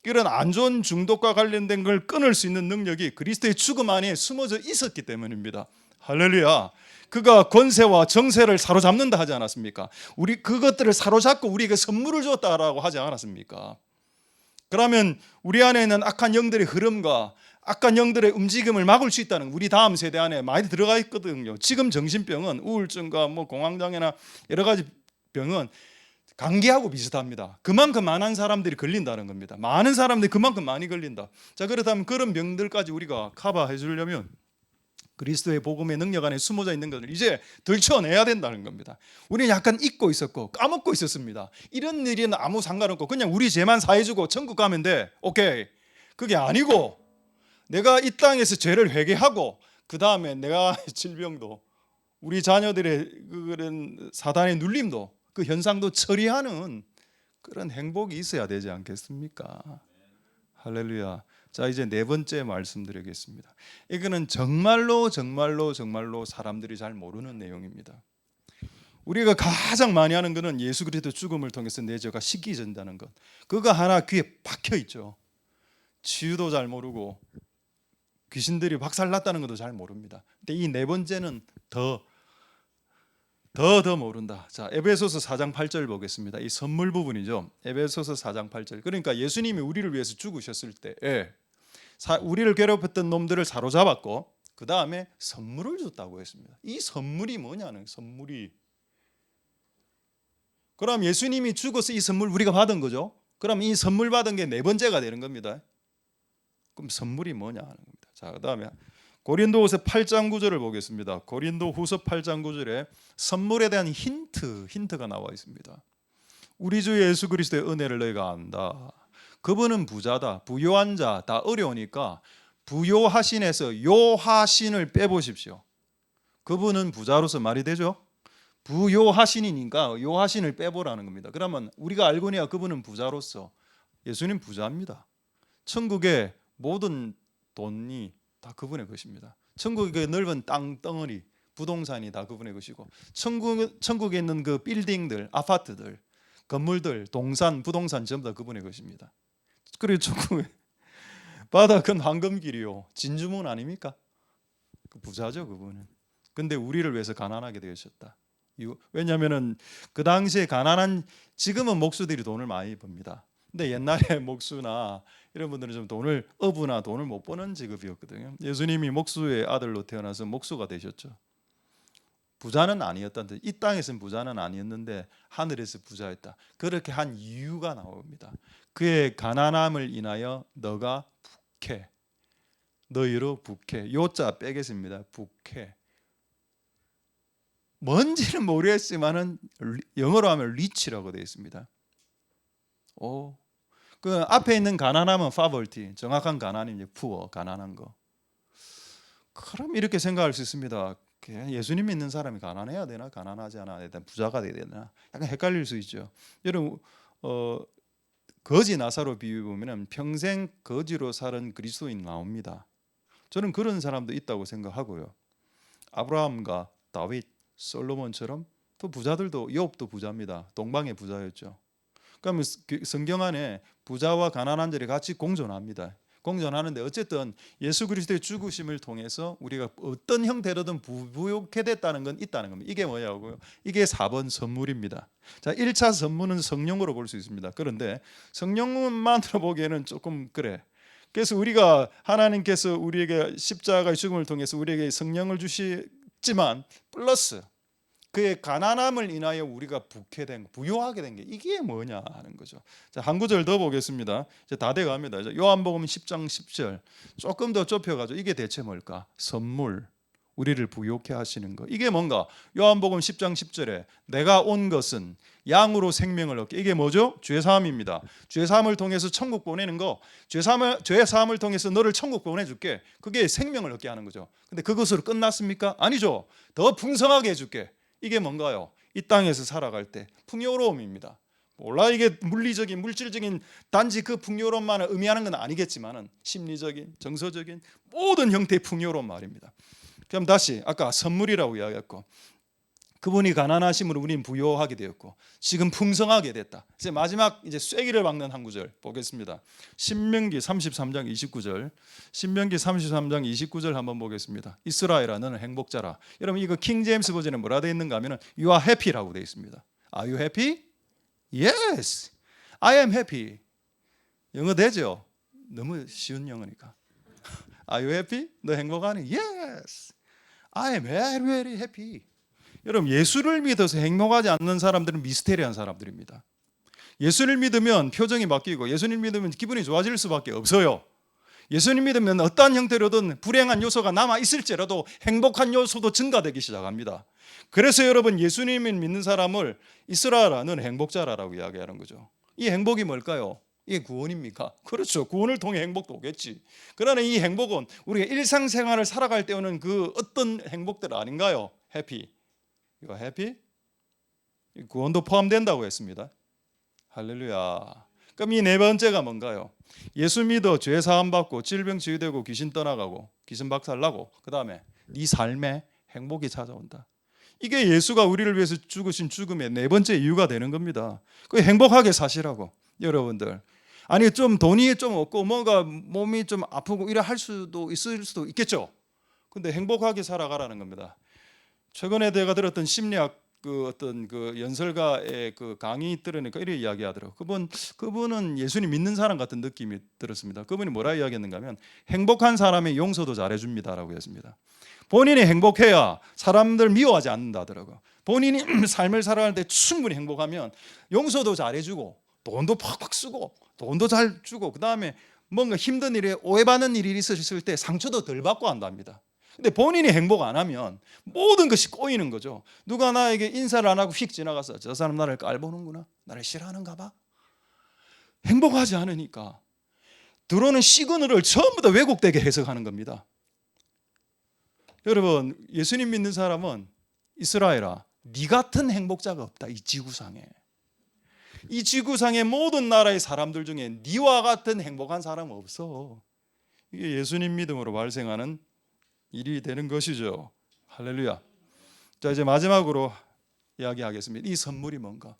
이런 안 좋은 중독과 관련된 걸 끊을 수 있는 능력이 그리스도의 죽음 안에 숨어져 있었기 때문입니다. 할렐루야. 그가 권세와 정세를 사로잡는다 하지 않았습니까? 우리 그것들을 사로잡고 우리에게 선물을 줬다라고 하지 않았습니까? 그러면 우리 안에 있는 악한 영들의 흐름과 악한 영들의 움직임을 막을 수 있다는 우리 다음 세대 안에 많이 들어가 있거든요. 지금 정신병은 우울증과 뭐 공황장애나 여러 가지 병은 감기하고 비슷합니다. 그만큼 많은 사람들이 걸린다는 겁니다. 많은 사람들이 그만큼 많이 걸린다. 자, 그렇다면 그런 병들까지 우리가 커버해 주려면 그리스도의 복음의 능력 안에 숨어져 있는 것을 이제 들춰내야 된다는 겁니다. 우리는 약간 잊고 있었고 까먹고 있었습니다. 이런 일에는 아무 상관없고 그냥 우리 죄만 사해주고 천국 가면 돼. 오케이. 그게 아니고 내가 이 땅에서 죄를 회개하고 그 다음에 내가 질병도 우리 자녀들의 그런 사단의 눌림도 그 현상도 처리하는 그런 행복이 있어야 되지 않겠습니까? 할렐루야. 자, 이제 네 번째 말씀드리겠습니다. 이거는 정말로 사람들이 잘 모르는 내용입니다. 우리가 가장 많이 하는 것은 예수 그리스도 죽음을 통해서 내 죄가 씻겨진다는 것. 그거 하나 귀에 박혀 있죠. 치유도 잘 모르고 귀신들이 박살났다는 것도 잘 모릅니다. 근데 이 네 번째는 더 모른다. 자, 에베소서 4장 8절 보겠습니다. 이 선물 부분이죠. 에베소서 4장 8절. 그러니까 예수님이 우리를 위해서 죽으셨을 때 우리를 괴롭혔던 놈들을 사로잡았고 그 다음에 선물을 줬다고 했습니다. 이 선물이 뭐냐는 선물이. 그럼 예수님이 죽어서 이 선물 우리가 받은 거죠. 그럼 이 선물 받은 게 네 번째가 되는 겁니다. 그럼 선물이 뭐냐 하는 겁니다. 자, 그 다음에 고린도후서 8장 9절을 보겠습니다. 고린도후서 8장 9절에 선물에 대한 힌트가 나와 있습니다. 우리 주 예수 그리스도의 은혜를 너희가 안다. 그분은 부자다. 부요한 자 다 어려우니까 부요하신에서 요하신을 빼보십시오. 그분은 부자로서 말이 되죠. 부요하신이니까 요하신을 빼보라는 겁니다. 그러면 우리가 알고니까 그분은 부자로서 예수님 부자입니다. 천국의 모든 돈이 다 그분의 것입니다. 천국의 넓은 땅덩어리 부동산이 다 그분의 것이고 천국에 있는 그 빌딩들 아파트들 건물들 동산 부동산 전부 다 그분의 것입니다. 그리고 천국의 바닥은 황금길이요 진주문 아닙니까? 그 부자죠 그분은. 근데 우리를 위해서 가난하게 되셨다. 왜냐하면 그 당시에 지금은 목수들이 돈을 많이 법니다. 근데 옛날에 목수나 이런 분들은 좀 어부나 돈을 못 버는 직업이었거든요. 예수님이 목수의 아들로 태어나서 목수가 되셨죠. 부자는 아니었다는데 이 땅에서는 부자는 아니었는데 하늘에서 부자였다. 그렇게 한 이유가 나옵니다. 그의 가난함을 인하여 너가 부캐, 너희로 부캐. 요자 빼겠습니다. 부캐. 뭔지는 모르겠지만은 영어로 하면 리치라고 되어 있습니다. 그 앞에 있는 가난함은 poverty, 정확한 가난이 poor, 가난한 거. 그럼 이렇게 생각할 수 있습니다. 예수님 믿는 사람이 가난해야 되나, 가난하지 않아야 되나, 부자가 돼야 되나, 약간 헷갈릴 수 있죠. 여러분, 거지 나사로 비유 보면은 평생 거지로 살은 그리스도인 나옵니다. 저는 그런 사람도 있다고 생각하고요. 아브라함과 다윗, 솔로몬처럼 또 부자들도 욥도 부자입니다. 동방의 부자였죠. 그러면 성경 안에 부자와 가난한 자들이 같이 공존합니다. 공존하는데 어쨌든 예수 그리스도의 죽으심을 통해서 우리가 어떤 형태로든 부유하게 됐다는 건 있다는 겁니다. 이게 뭐냐고요? 이게 4번 선물입니다. 자, 1차 선물은 성령으로 볼 수 있습니다. 그런데 성령만으로 보기에는 조금 그래. 그래서 우리가 하나님께서 우리에게 십자가의 죽음을 통해서 우리에게 성령을 주시지만 플러스 그의 가난함을 인하여 우리가 부유하게 된 게 이게 뭐냐 하는 거죠. 자, 한 구절 더 보겠습니다. 이제 다 돼갑니다. 요한복음 10장 10절 조금 더 좁혀가지고 이게 대체 뭘까? 선물, 우리를 부유케 하시는 거. 이게 뭔가? 요한복음 10장 10절에 내가 온 것은 양으로 생명을 얻게. 이게 뭐죠? 죄사함입니다. 죄사함을 통해서 천국 보내는 거. 죄사함을 통해서 너를 천국 보내줄게. 그게 생명을 얻게 하는 거죠. 근데 그것으로 끝났습니까? 아니죠. 더 풍성하게 해줄게. 이게 뭔가요? 이 땅에서 살아갈 때 풍요로움입니다. 몰라 이게 물질적인 단지 그 풍요로움만을 의미하는 건 아니겠지만은 심리적인, 정서적인 모든 형태의 풍요로운 말입니다. 그럼 다시 아까 선물이라고 이야기했고 그분이 가난하심으로 우리는 부유하게 되었고 지금 풍성하게 됐다. 이제 마지막 이제 쐐기를 박는 한 구절 보겠습니다. 신명기 33장 29절. 신명기 33장 29절 한번 보겠습니다. 이스라엘아 너는 행복자라. 여러분 이거 킹 제임스 버전에 뭐라 되어 있는가 하면은 You are happy라고 되어 있습니다. Are you happy? Yes. I am happy. 영어 되죠? 너무 쉬운 영어니까. Are you happy? 너 행복하니? Yes. I am very very happy. 여러분 예수를 믿어서 행복하지 않는 사람들은 미스테리한 사람들입니다. 예수를 믿으면 표정이 바뀌고 예수를 믿으면 기분이 좋아질 수밖에 없어요. 예수님 믿으면 어떠한 형태로든 불행한 요소가 남아 있을지라도 행복한 요소도 증가되기 시작합니다. 그래서 여러분, 예수님을 믿는 사람을 이스라엘아 너는 행복자라라고 이야기하는 거죠. 이 행복이 뭘까요? 이게 구원입니까? 그렇죠. 구원을 통해 행복도 오겠지. 그러나 이 행복은 우리가 일상생활을 살아갈 때 오는 그 어떤 행복들 아닌가요? 해피. 이거 해피? 구원도 포함된다고 했습니다. 할렐루야. 그럼 이 네 번째가 뭔가요? 예수 믿어 죄 사함 받고 질병 치유되고 귀신 떠나가고 귀신 박살나고 그 다음에 네 삶에 행복이 찾아온다. 이게 예수가 우리를 위해서 죽으신 죽음의 네 번째 이유가 되는 겁니다. 그 행복하게 사시라고. 여러분들, 아니 좀 돈이 좀 없고 뭔가 몸이 좀 아프고 이래 할 수도 있을 수도 있겠죠. 근데 행복하게 살아가라는 겁니다. 최근에 제가 들었던 심리학 그 어떤 그 연설가의 그 강의 들으니까 이렇게 이야기하더라고요. 그분은 예수님 믿는 사람 같은 느낌이 들었습니다. 그분이 뭐라 이야기했는가 하면 행복한 사람의 용서도 잘해줍니다라고 했습니다. 본인이 행복해야 사람들 미워하지 않는다더라고요. 본인이 삶을 살아갈 때 충분히 행복하면 용서도 잘해주고 돈도 팍팍 쓰고 돈도 잘 주고 그 다음에 뭔가 힘든 일에 오해받는 일이 있었을 때 상처도 덜 받고 한답니다. 근데 본인이 행복 안 하면 모든 것이 꼬이는 거죠. 누가 나에게 인사를 안 하고 휙 지나가서 저 사람 나를 깔보는구나, 나를 싫어하는가 봐. 행복하지 않으니까 들어오는 시그널을 전부 다 왜곡되게 해석하는 겁니다. 여러분, 예수님 믿는 사람은 이스라엘아, 네 같은 행복자가 없다. 이 지구상에. 이 지구상의 모든 나라의 사람들 중에 네와 같은 행복한 사람은 없어. 이게 예수님 믿음으로 발생하는 일이 되는 것이죠. 할렐루야. 자, 이제 마지막으로 이야기하겠습니다. 이 선물이 뭔가?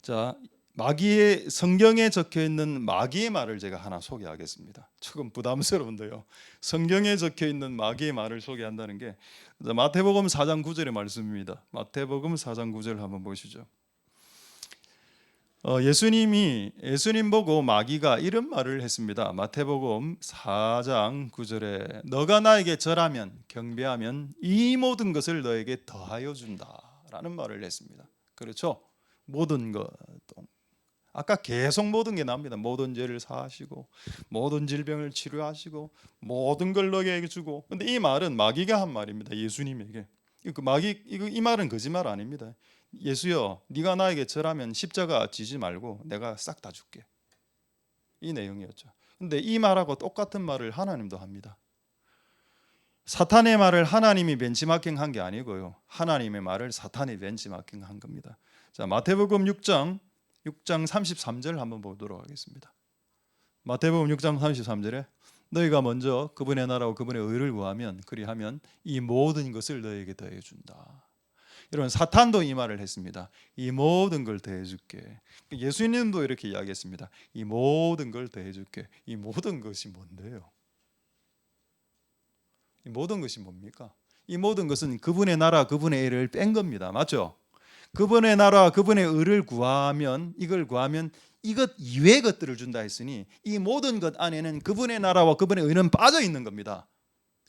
자, 마귀의 성경에 적혀 있는 마귀의 말을 제가 하나 소개하겠습니다. 조금 부담스러운데요. 성경에 적혀 있는 마귀의 말을 소개한다는 게 마태복음 4장 9절의 말씀입니다. 마태복음 4장 9절 한번 보시죠. 예수님 보고 마귀가 이런 말을 했습니다. 마태복음 4장 9절에 너가 나에게 절하면 경배하면 이 모든 것을 너에게 더하여 준다라는 말을 했습니다. 그렇죠? 모든 것. 아까 계속 모든 게 나옵니다. 모든 죄를 사하시고 모든 질병을 치료하시고 모든 걸 너에게 주고. 근데 이 말은 마귀가 한 말입니다. 예수님에게. 이 말은 거짓말 아닙니다. 예수여, 네가 나에게 절하면 십자가 지지 말고 내가 싹 다 줄게. 이 내용이었죠. 근데 이 말하고 똑같은 말을 하나님도 합니다. 사탄의 말을 하나님이 벤치마킹한 게 아니고요. 하나님의 말을 사탄이 벤치마킹한 겁니다. 자, 마태복음 6장 33절 한번 보도록 하겠습니다. 마태복음 6장 33절에 너희가 먼저 그분의 나라와 그분의 의를 구하면 그리하면 이 모든 것을 너희에게 더해 준다. 여러분, 사탄도 이 말을 했습니다. 이 모든 걸 더해줄게. 예수님도 이렇게 이야기했습니다. 이 모든 걸 더해줄게. 이 모든 것이 뭔데요? 이 모든 것이 뭡니까? 이 모든 것은 그분의 나라, 그분의 의를 뺀 겁니다. 맞죠? 그분의 나라, 그분의 의를 구하면 이것 이외의 것들을 준다 했으니 이 모든 것 안에는 그분의 나라와 그분의 의는 빠져 있는 겁니다.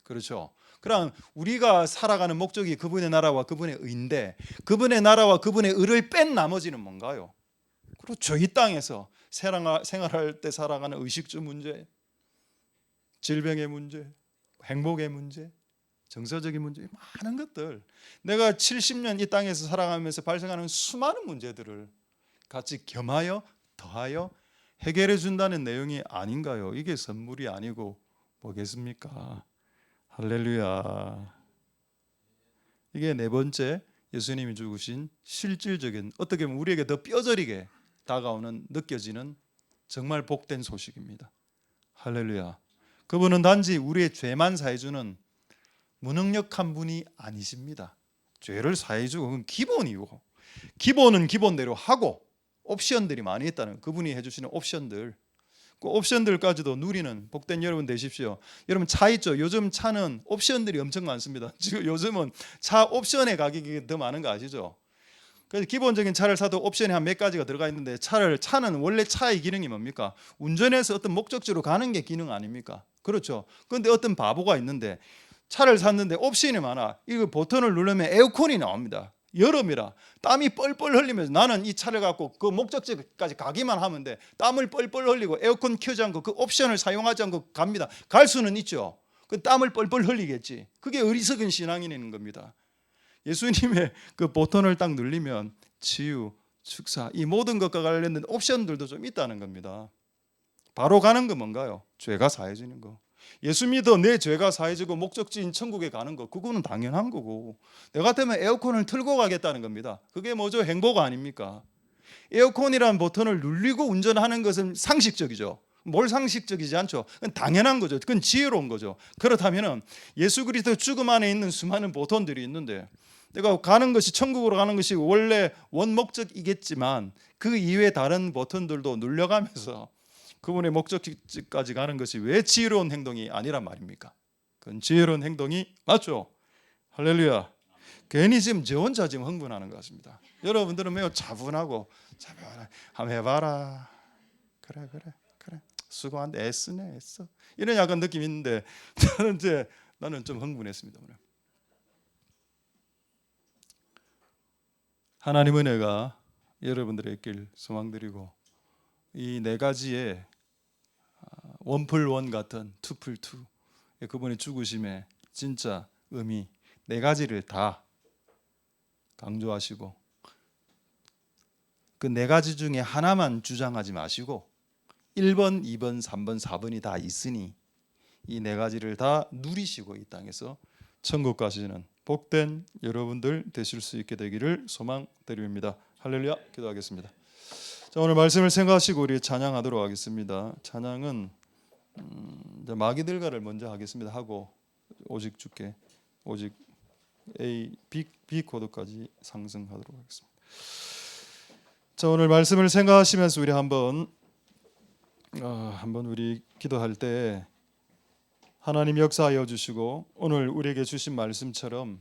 그렇죠? 그럼 우리가 살아가는 목적이 그분의 나라와 그분의 의인데 그분의 나라와 그분의 의를 뺀 나머지는 뭔가요? 그렇죠. 이 땅에서 생활할 때 살아가는 의식주 문제, 질병의 문제, 행복의 문제, 정서적인 문제, 많은 것들, 내가 70년 이 땅에서 살아가면서 발생하는 수많은 문제들을 같이 겸하여 더하여 해결해 준다는 내용이 아닌가요? 이게 선물이 아니고 뭐겠습니까? 할렐루야. 이게 네 번째 예수님이 주신 실질적인, 어떻게 보면 우리에게 더 뼈저리게 다가오는, 느껴지는 정말 복된 소식입니다. 할렐루야. 그분은 단지 우리의 죄만 사해주는 무능력한 분이 아니십니다. 죄를 사해주고 그건 기본이고, 기본은 기본대로 하고 옵션들이 많이 있다는, 그분이 해주시는 옵션들, 그 옵션들까지도 누리는 복된 여러분 되십시오. 여러분, 차 있죠? 요즘 차는 옵션들이 엄청 많습니다. 지금 요즘은 차 옵션의 가격이 더 많은 거 아시죠? 그래서 기본적인 차를 사도 옵션이 한 몇 가지가 들어가 있는데 차는 원래 차의 기능이 뭡니까? 운전해서 어떤 목적지로 가는 게 기능 아닙니까? 그렇죠. 그런데 어떤 바보가 있는데 차를 샀는데 옵션이 많아. 이거 버튼을 누르면 에어컨이 나옵니다. 여름이라 땀이 뻘뻘 흘리면서 나는 이 차를 갖고 그 목적지까지 가기만 하면 돼. 땀을 뻘뻘 흘리고 에어컨 켜지 않고 그 옵션을 사용하지 않고 갑니다. 갈 수는 있죠. 그 땀을 뻘뻘 흘리겠지. 그게 어리석은 신앙인인 겁니다. 예수님의 그 버튼을 딱 눌리면 치유, 축사, 이 모든 것과 관련된 옵션들도 좀 있다는 겁니다. 바로 가는 건 뭔가요? 죄가 사해지는 거. 예수 믿어 내 죄가 사해지고 목적지인 천국에 가는 거, 그거는 당연한 거고, 내가 같으면 에어컨을 틀고 가겠다는 겁니다. 그게 뭐죠? 행복 아닙니까? 에어컨이라는 버튼을 누르고 운전하는 것은 상식적이죠. 뭘 상식적이지 않죠? 그건 당연한 거죠. 그건 지혜로운 거죠. 그렇다면 예수 그리스도 죽음 안에 있는 수많은 버튼들이 있는데, 내가 가는 것이, 천국으로 가는 것이 원래 원목적이겠지만 그 이외의 다른 버튼들도 눌려가면서 그분의 목적지까지 가는 것이 왜 지혜로운 행동이 아니란 말입니까? 그건 지혜로운 행동이 맞죠? 할렐루야. 괜히 지금 저 혼자 지금 흥분하는 것 같습니다. 여러분들은 매우 차분하고 한번 해봐라. 그래 수고한데 애쓰네 애써. 이런 약간 느낌이 있는데 나는 좀 흥분했습니다. 오늘. 하나님 은혜가 여러분들의 있길 소망드리고, 이 네 가지의 원풀원 같은 투풀투, 그분의 죽으심의 진짜 의미 네 가지를 다 강조하시고, 그 네 가지 중에 하나만 주장하지 마시고 1번, 2번, 3번, 4번이 다 있으니 이 네 가지를 다 누리시고 이 땅에서 천국 가시는 복된 여러분들 되실 수 있게 되기를 소망드립니다. 할렐루야. 기도하겠습니다. 자, 오늘 말씀을 생각하시고 우리 찬양하도록 하겠습니다. 찬양은 마귀들과를 먼저 하겠습니다. 하고 오직 주께, 오직 A, B 코드까지 상승하도록 하겠습니다. 자, 오늘 말씀을 생각하시면서 우리 한번 우리 기도할 때 하나님 역사하여 주시고, 오늘 우리에게 주신 말씀처럼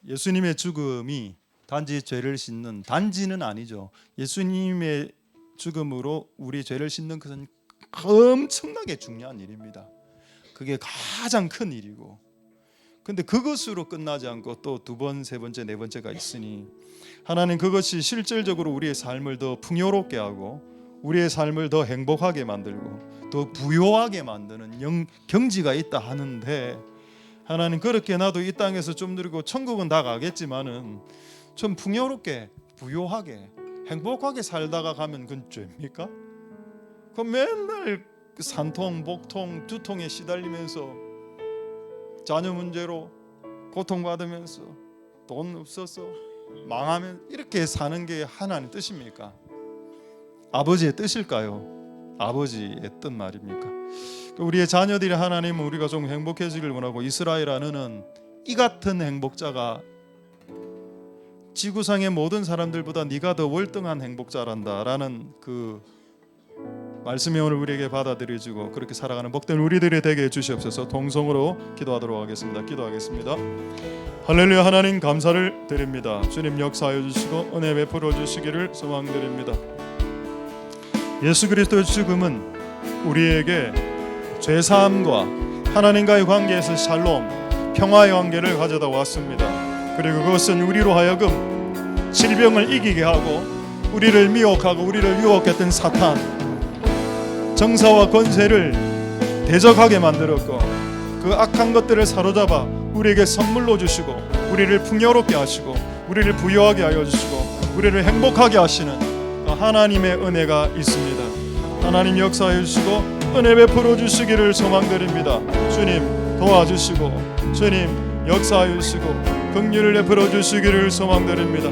예수님의 죽음이 단지 죄를 씻는, 단지는 아니죠. 예수님의 죽음으로 우리 죄를 씻는 것은 엄청나게 중요한 일입니다. 그게 가장 큰 일이고, 근데 그것으로 끝나지 않고 또 두 번, 세 번째, 네 번째가 있으니 하나님 그것이 실질적으로 우리의 삶을 더 풍요롭게 하고 우리의 삶을 더 행복하게 만들고 더 부요하게 만드는 경지가 있다 하는데, 하나님 그렇게 나도 이 땅에서 좀 누리고 천국은 다 가겠지만은 좀 풍요롭게 부요하게 행복하게 살다가 가면 그건 죄입니까? 그럼 맨날 산통 복통 두통에 시달리면서 자녀 문제로 고통받으면서 돈 없어서 망하면 이렇게 사는 게 하나님 뜻입니까? 아버지의 뜻일까요? 아버지의 뜻 말입니까? 우리의 자녀들이 하나님은 우리가 좀 행복해지길 원하고, 이스라엘아 너는 이 같은 행복자가 지구상의 모든 사람들보다 네가 더 월등한 행복자란다 라는 그 말씀이 오늘 우리에게 받아들여지고 그렇게 살아가는 복된 우리들이 되게 해주시옵소서. 동성으로 기도하도록 하겠습니다. 기도하겠습니다. 할렐루야. 하나님 감사를 드립니다. 주님 역사하여 주시고 은혜 베풀어 주시기를 소망드립니다. 예수 그리스도의 죽음은 우리에게 죄사함과 하나님과의 관계에서 샬롬, 평화의 관계를 가져다 왔습니다. 그리고 그것은 우리로 하여금 질병을 이기게 하고 우리를 미혹하고 우리를 유혹했던 사탄, 정사와 권세를 대적하게 만들었고, 그 악한 것들을 사로잡아 우리에게 선물로 주시고 우리를 풍요롭게 하시고 우리를 부유하게 하여 주시고 우리를 행복하게 하시는 하나님의 은혜가 있습니다. 하나님 역사해 주시고 은혜 베풀어 주시기를 소망드립니다. 주님 도와주시고 주님 역사해 주시고 긍휼을 베풀어 주시기를 소망드립니다.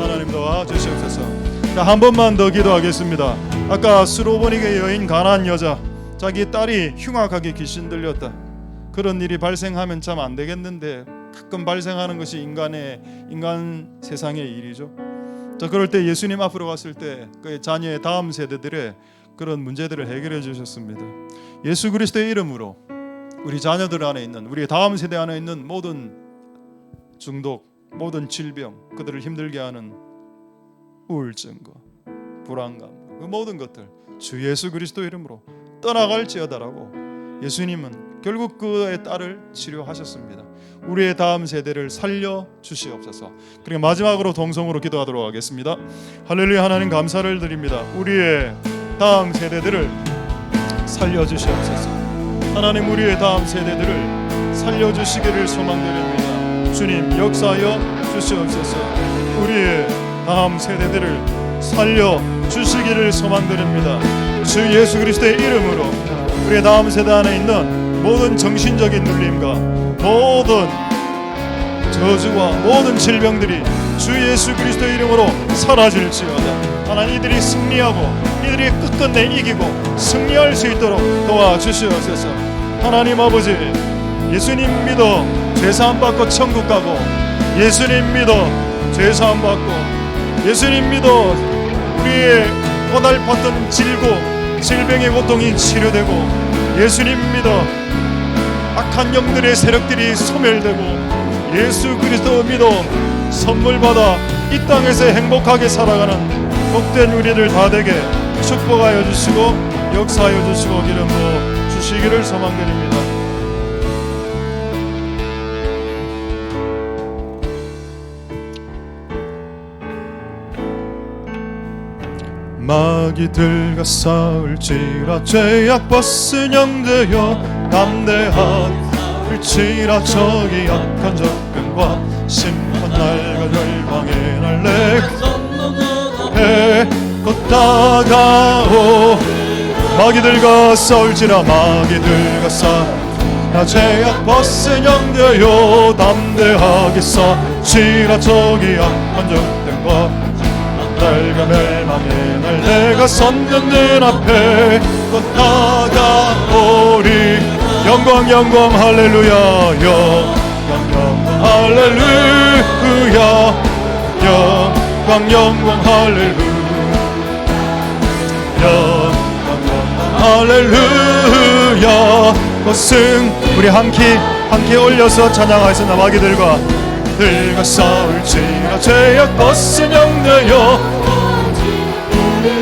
하나님 도와주시옵소서. 한 번만 더 기도하겠습니다. 아까 스로보닉의 여인 가나안 여자, 자기 딸이 흉악하게 귀신 들렸다. 그런 일이 발생하면 참 안 되겠는데 가끔 발생하는 것이 인간 세상의 일이죠. 자, 그럴 때 예수님 앞으로 갔을 때 그의 자녀의 다음 세대들의 그런 문제들을 해결해 주셨습니다. 예수 그리스도의 이름으로 우리 자녀들 안에 있는, 우리 다음 세대 안에 있는 모든 중독, 모든 질병, 그들을 힘들게 하는 우울증과 불안감, 그 모든 것들 주 예수 그리스도 이름으로 떠나갈지어다라고 예수님은 결국 그의 딸을 치료하셨습니다. 우리의 다음 세대를 살려 주시옵소서. 그리고 마지막으로 동성으로 기도하도록 하겠습니다. 할렐루야. 하나님 감사를 드립니다. 우리의 다음 세대들을 살려 주시옵소서. 하나님, 우리의 다음 세대들을 살려 주시기를 소망드립니다. 주님, 역사하여 주시옵소서. 우리의 다음 세대들을 살려 주시기를 소망드립니다. 주 예수 그리스도의 이름으로 우리의 다음 세대 안에 있는 모든 정신적인 눌림과 모든 저주와 모든 질병들이 주 예수 그리스도의 이름으로 사라질지어다. 하나님, 이들이 승리하고 이들이 끝끝내 이기고 승리할 수 있도록 도와주시옵소서. 하나님 아버지, 예수님 믿어 죄사함 받고 천국 가고, 예수님 믿어 죄사함 받고, 예수님 믿어 우리의 고달팠던 질병의 고통이 치료되고, 예수님 믿어 악한 영들의 세력들이 소멸되고, 예수 그리스도 믿어 선물 받아 이 땅에서 행복하게 살아가는 복된 우리들 다 되게 축복하여 주시고 역사하여 주시고 기름 부어 주시기를 소망드립니다. 마귀들과 싸울지라 죄악 벗은 형제여 담대할지라 저기 악한 접근과 심판 날과 열방의 날 내 곧 다가오. 마귀들과 싸울지라 마귀들과 싸울지라 죄악 벗은 형제여 담대하게 싸울지라 저기 악한 접근과 날과 멸망의 날 내가 선전 내 앞에 곧 다가오리. 영광 영광 할렐루야, 영광 할렐루야, 영광 영광 할렐루야, 영광 할렐루야. 곧승 우리 함께 올려서 찬양하였으나 마귀들과 싸울지라 죄악 벗은 형제여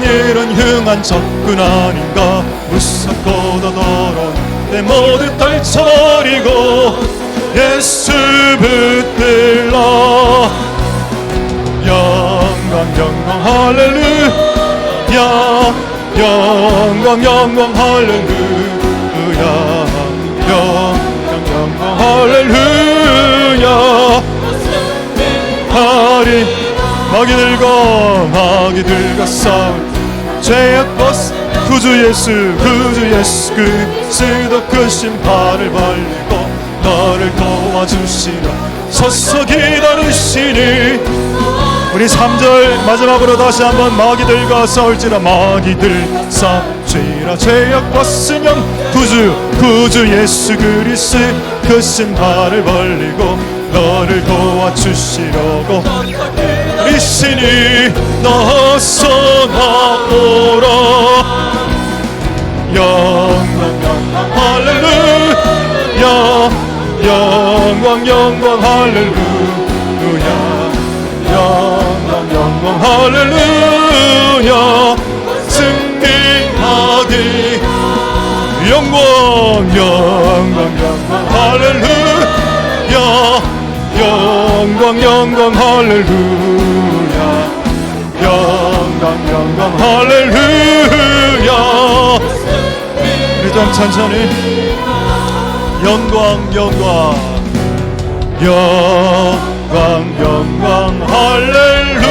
이런 흉한 접근 아닌가. 무섭고 더러운 내 모두 떨쳐버리고 예수 붙들라. 영광 영광 할렐루야, 영광 영광 할렐루야, 영광 영광 할렐루야. 하리 마귀들과 싸울 죄악 벗 구주 예수 그리스도 그 심판을 벌리고 너를 도와주시라 서서 기다리시니. 우리 3절 마지막으로 다시 한번 마귀들과 싸울지라 마귀들 싸울지라 죄악 벗으면 구주 예수 그리스도 그 심판을 벌리고 너를 도와주시려고 리시니 너서 나오라. 영광 영광 할렐루야, 영광 영광 할렐루야, 영광 영광 할렐루야. 승리하리. 영광 영광 영광 할렐루야, 영광 영광 할렐루야, 영광 영광 할렐루야. 우리 좀 천천히 영광 영광 영광 영광 할렐루야,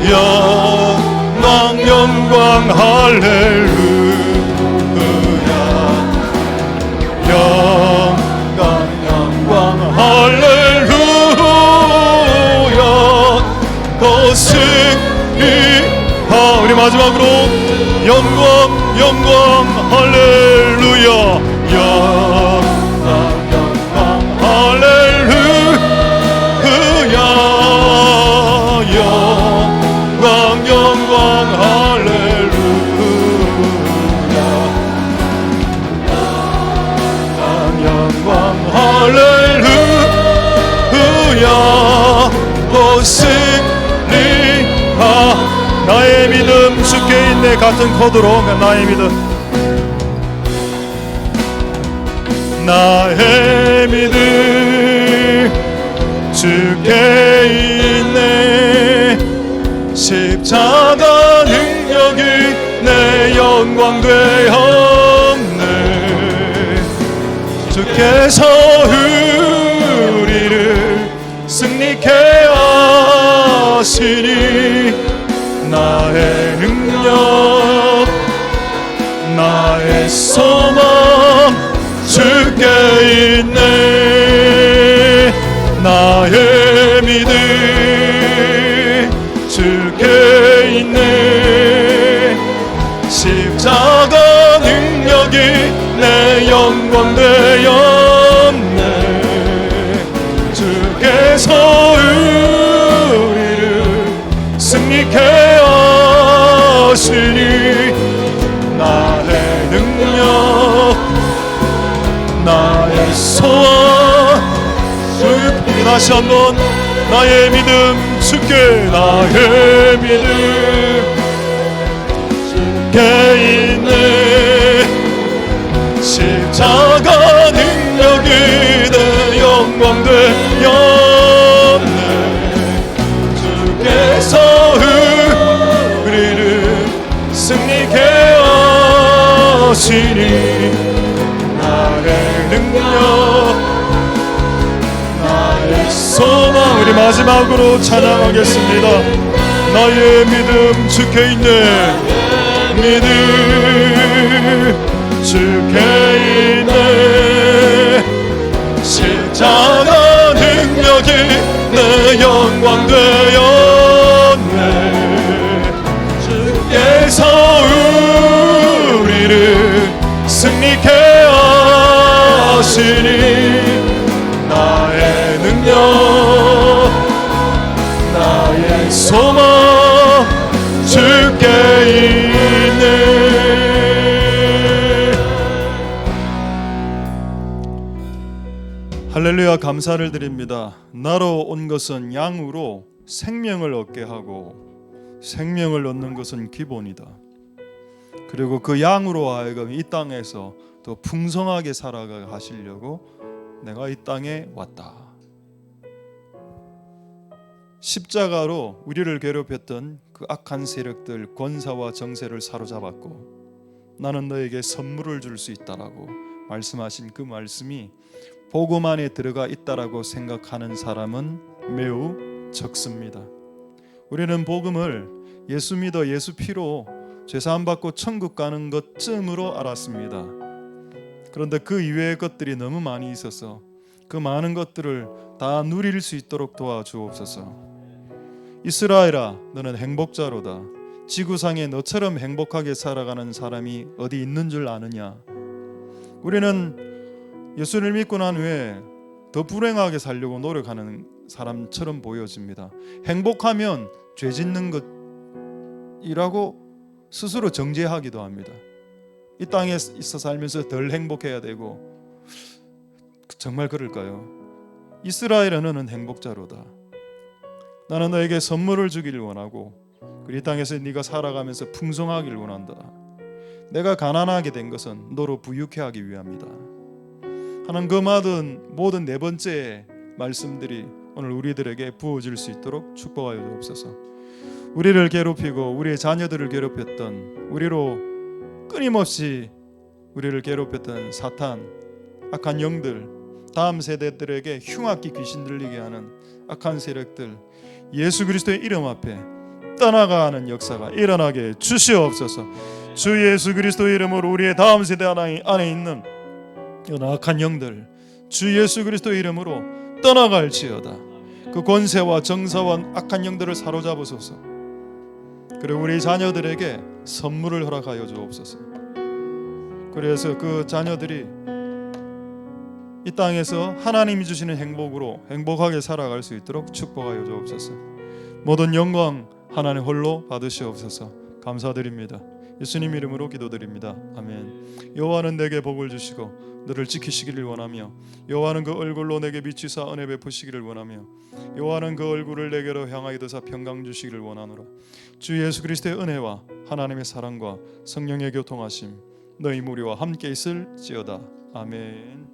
영광 영광 할렐루야, 영광 영광 할렐루야. 승리하. 우리 마지막으로 영광 영광 할렐루야, 영광 영광 할렐루야, 영광 영광 할렐루야, 영광 할렐루야. 승리하. 나의 믿음 주께 있네 같은 코드로 나의 믿음 나의 믿음 주께 있네. 십자가 능력이 내 영광 되었네. 주께서 우리를 승리케 하시니 나의 능력 나의 소망 주께 있네. 나의 믿음 주께 있네. 십자가 능력이 내 영광 되었네. 주께서 우리를 승리케 하시니 나의 능력 나의 소원 주께. 다시 한번 나의 믿음 주께 나의 믿음 주께 있네. 십자가 능력이 내 영광 되었네. 주께서 우리를 승리케 하시니 나의 능력 나의 소망. 우리 마지막으로 찬양하겠습니다. 나의 믿음 주께 있네. 믿음 주께 있네. 십자가 능력이 내 영광 되었네. 주께서 우리를 승리케 하시니 나의 능력 나의 소망 주께 있네. 할렐루야. 감사를 드립니다. 나로 온 것은 양으로 생명을 얻게 하고 생명을 얻는 것은 기본이다. 그리고 그 양으로 하여금 이 땅에서 더 풍성하게 살아가 하시려고 내가 이 땅에 왔다. 십자가로 우리를 괴롭혔던 그 악한 세력들 권사와 정세를 사로잡았고 나는 너에게 선물을 줄 수 있다라고 말씀하신 그 말씀이 복음 안에 들어가 있다라고 생각하는 사람은 매우 적습니다. 우리는 복음을 예수 믿어 예수 피로 죄사함 받고 천국 가는 것쯤으로 알았습니다. 그런데 그 이외의 것들이 너무 많이 있어서 그 많은 것들을 다 누릴 수 있도록 도와주옵소서. 이스라엘아, 너는 행복자로다. 지구상에 너처럼 행복하게 살아가는 사람이 어디 있는 줄 아느냐? 우리는 예수를 믿고 난 후에 더 불행하게 살려고 노력하는 사람처럼 보여집니다. 행복하면 죄 짓는 것이라고 스스로 정죄하기도 합니다. 이 땅에 있어 살면서 덜 행복해야 되고, 정말 그럴까요? 이스라엘아, 너는 행복자로다. 나는 너에게 선물을 주기를 원하고 이 땅에서 네가 살아가면서 풍성하기를 원한다. 내가 가난하게 된 것은 너로 부유케 하기 위함이다. 하는 그 모든 네 번째 말씀들이 오늘 우리들에게 부어질 수 있도록 축복하여 주옵소서. 우리를 괴롭히고 우리의 자녀들을 괴롭혔던, 우리로 끊임없이 우리를 괴롭혔던 사탄, 악한 영들, 다음 세대들에게 흉악기 귀신 들리게 하는 악한 세력들, 예수 그리스도의 이름 앞에 떠나가는 역사가 일어나게 주시옵소서. 주 예수 그리스도의 이름으로 우리의 다음 세대 안에 있는 악한 영들 주 예수 그리스도의 이름으로 떠나갈지어다. 그 권세와 정사와 악한 영들을 사로잡으소서. 그리고 우리 자녀들에게 선물을 허락하여 주옵소서. 그래서 그 자녀들이 이 땅에서 하나님이 주시는 행복으로 행복하게 살아갈 수 있도록 축복하여 주옵소서. 모든 영광 하나님 홀로 받으시옵소서. 감사드립니다. 예수님 이름으로 기도드립니다. 아멘. 여호와는 내게 복을 주시고 너를 지키시기를 원하며, 여호와는 그 얼굴로 내게 비추사 은혜 베푸시기를 원하며, 여호와는 그 얼굴을 내게로 향하여 드사 평강 주시기를 원하노라. 주 예수 그리스도의 은혜와 하나님의 사랑과 성령의 교통하심 너희 무리와 함께 있을지어다. 아멘.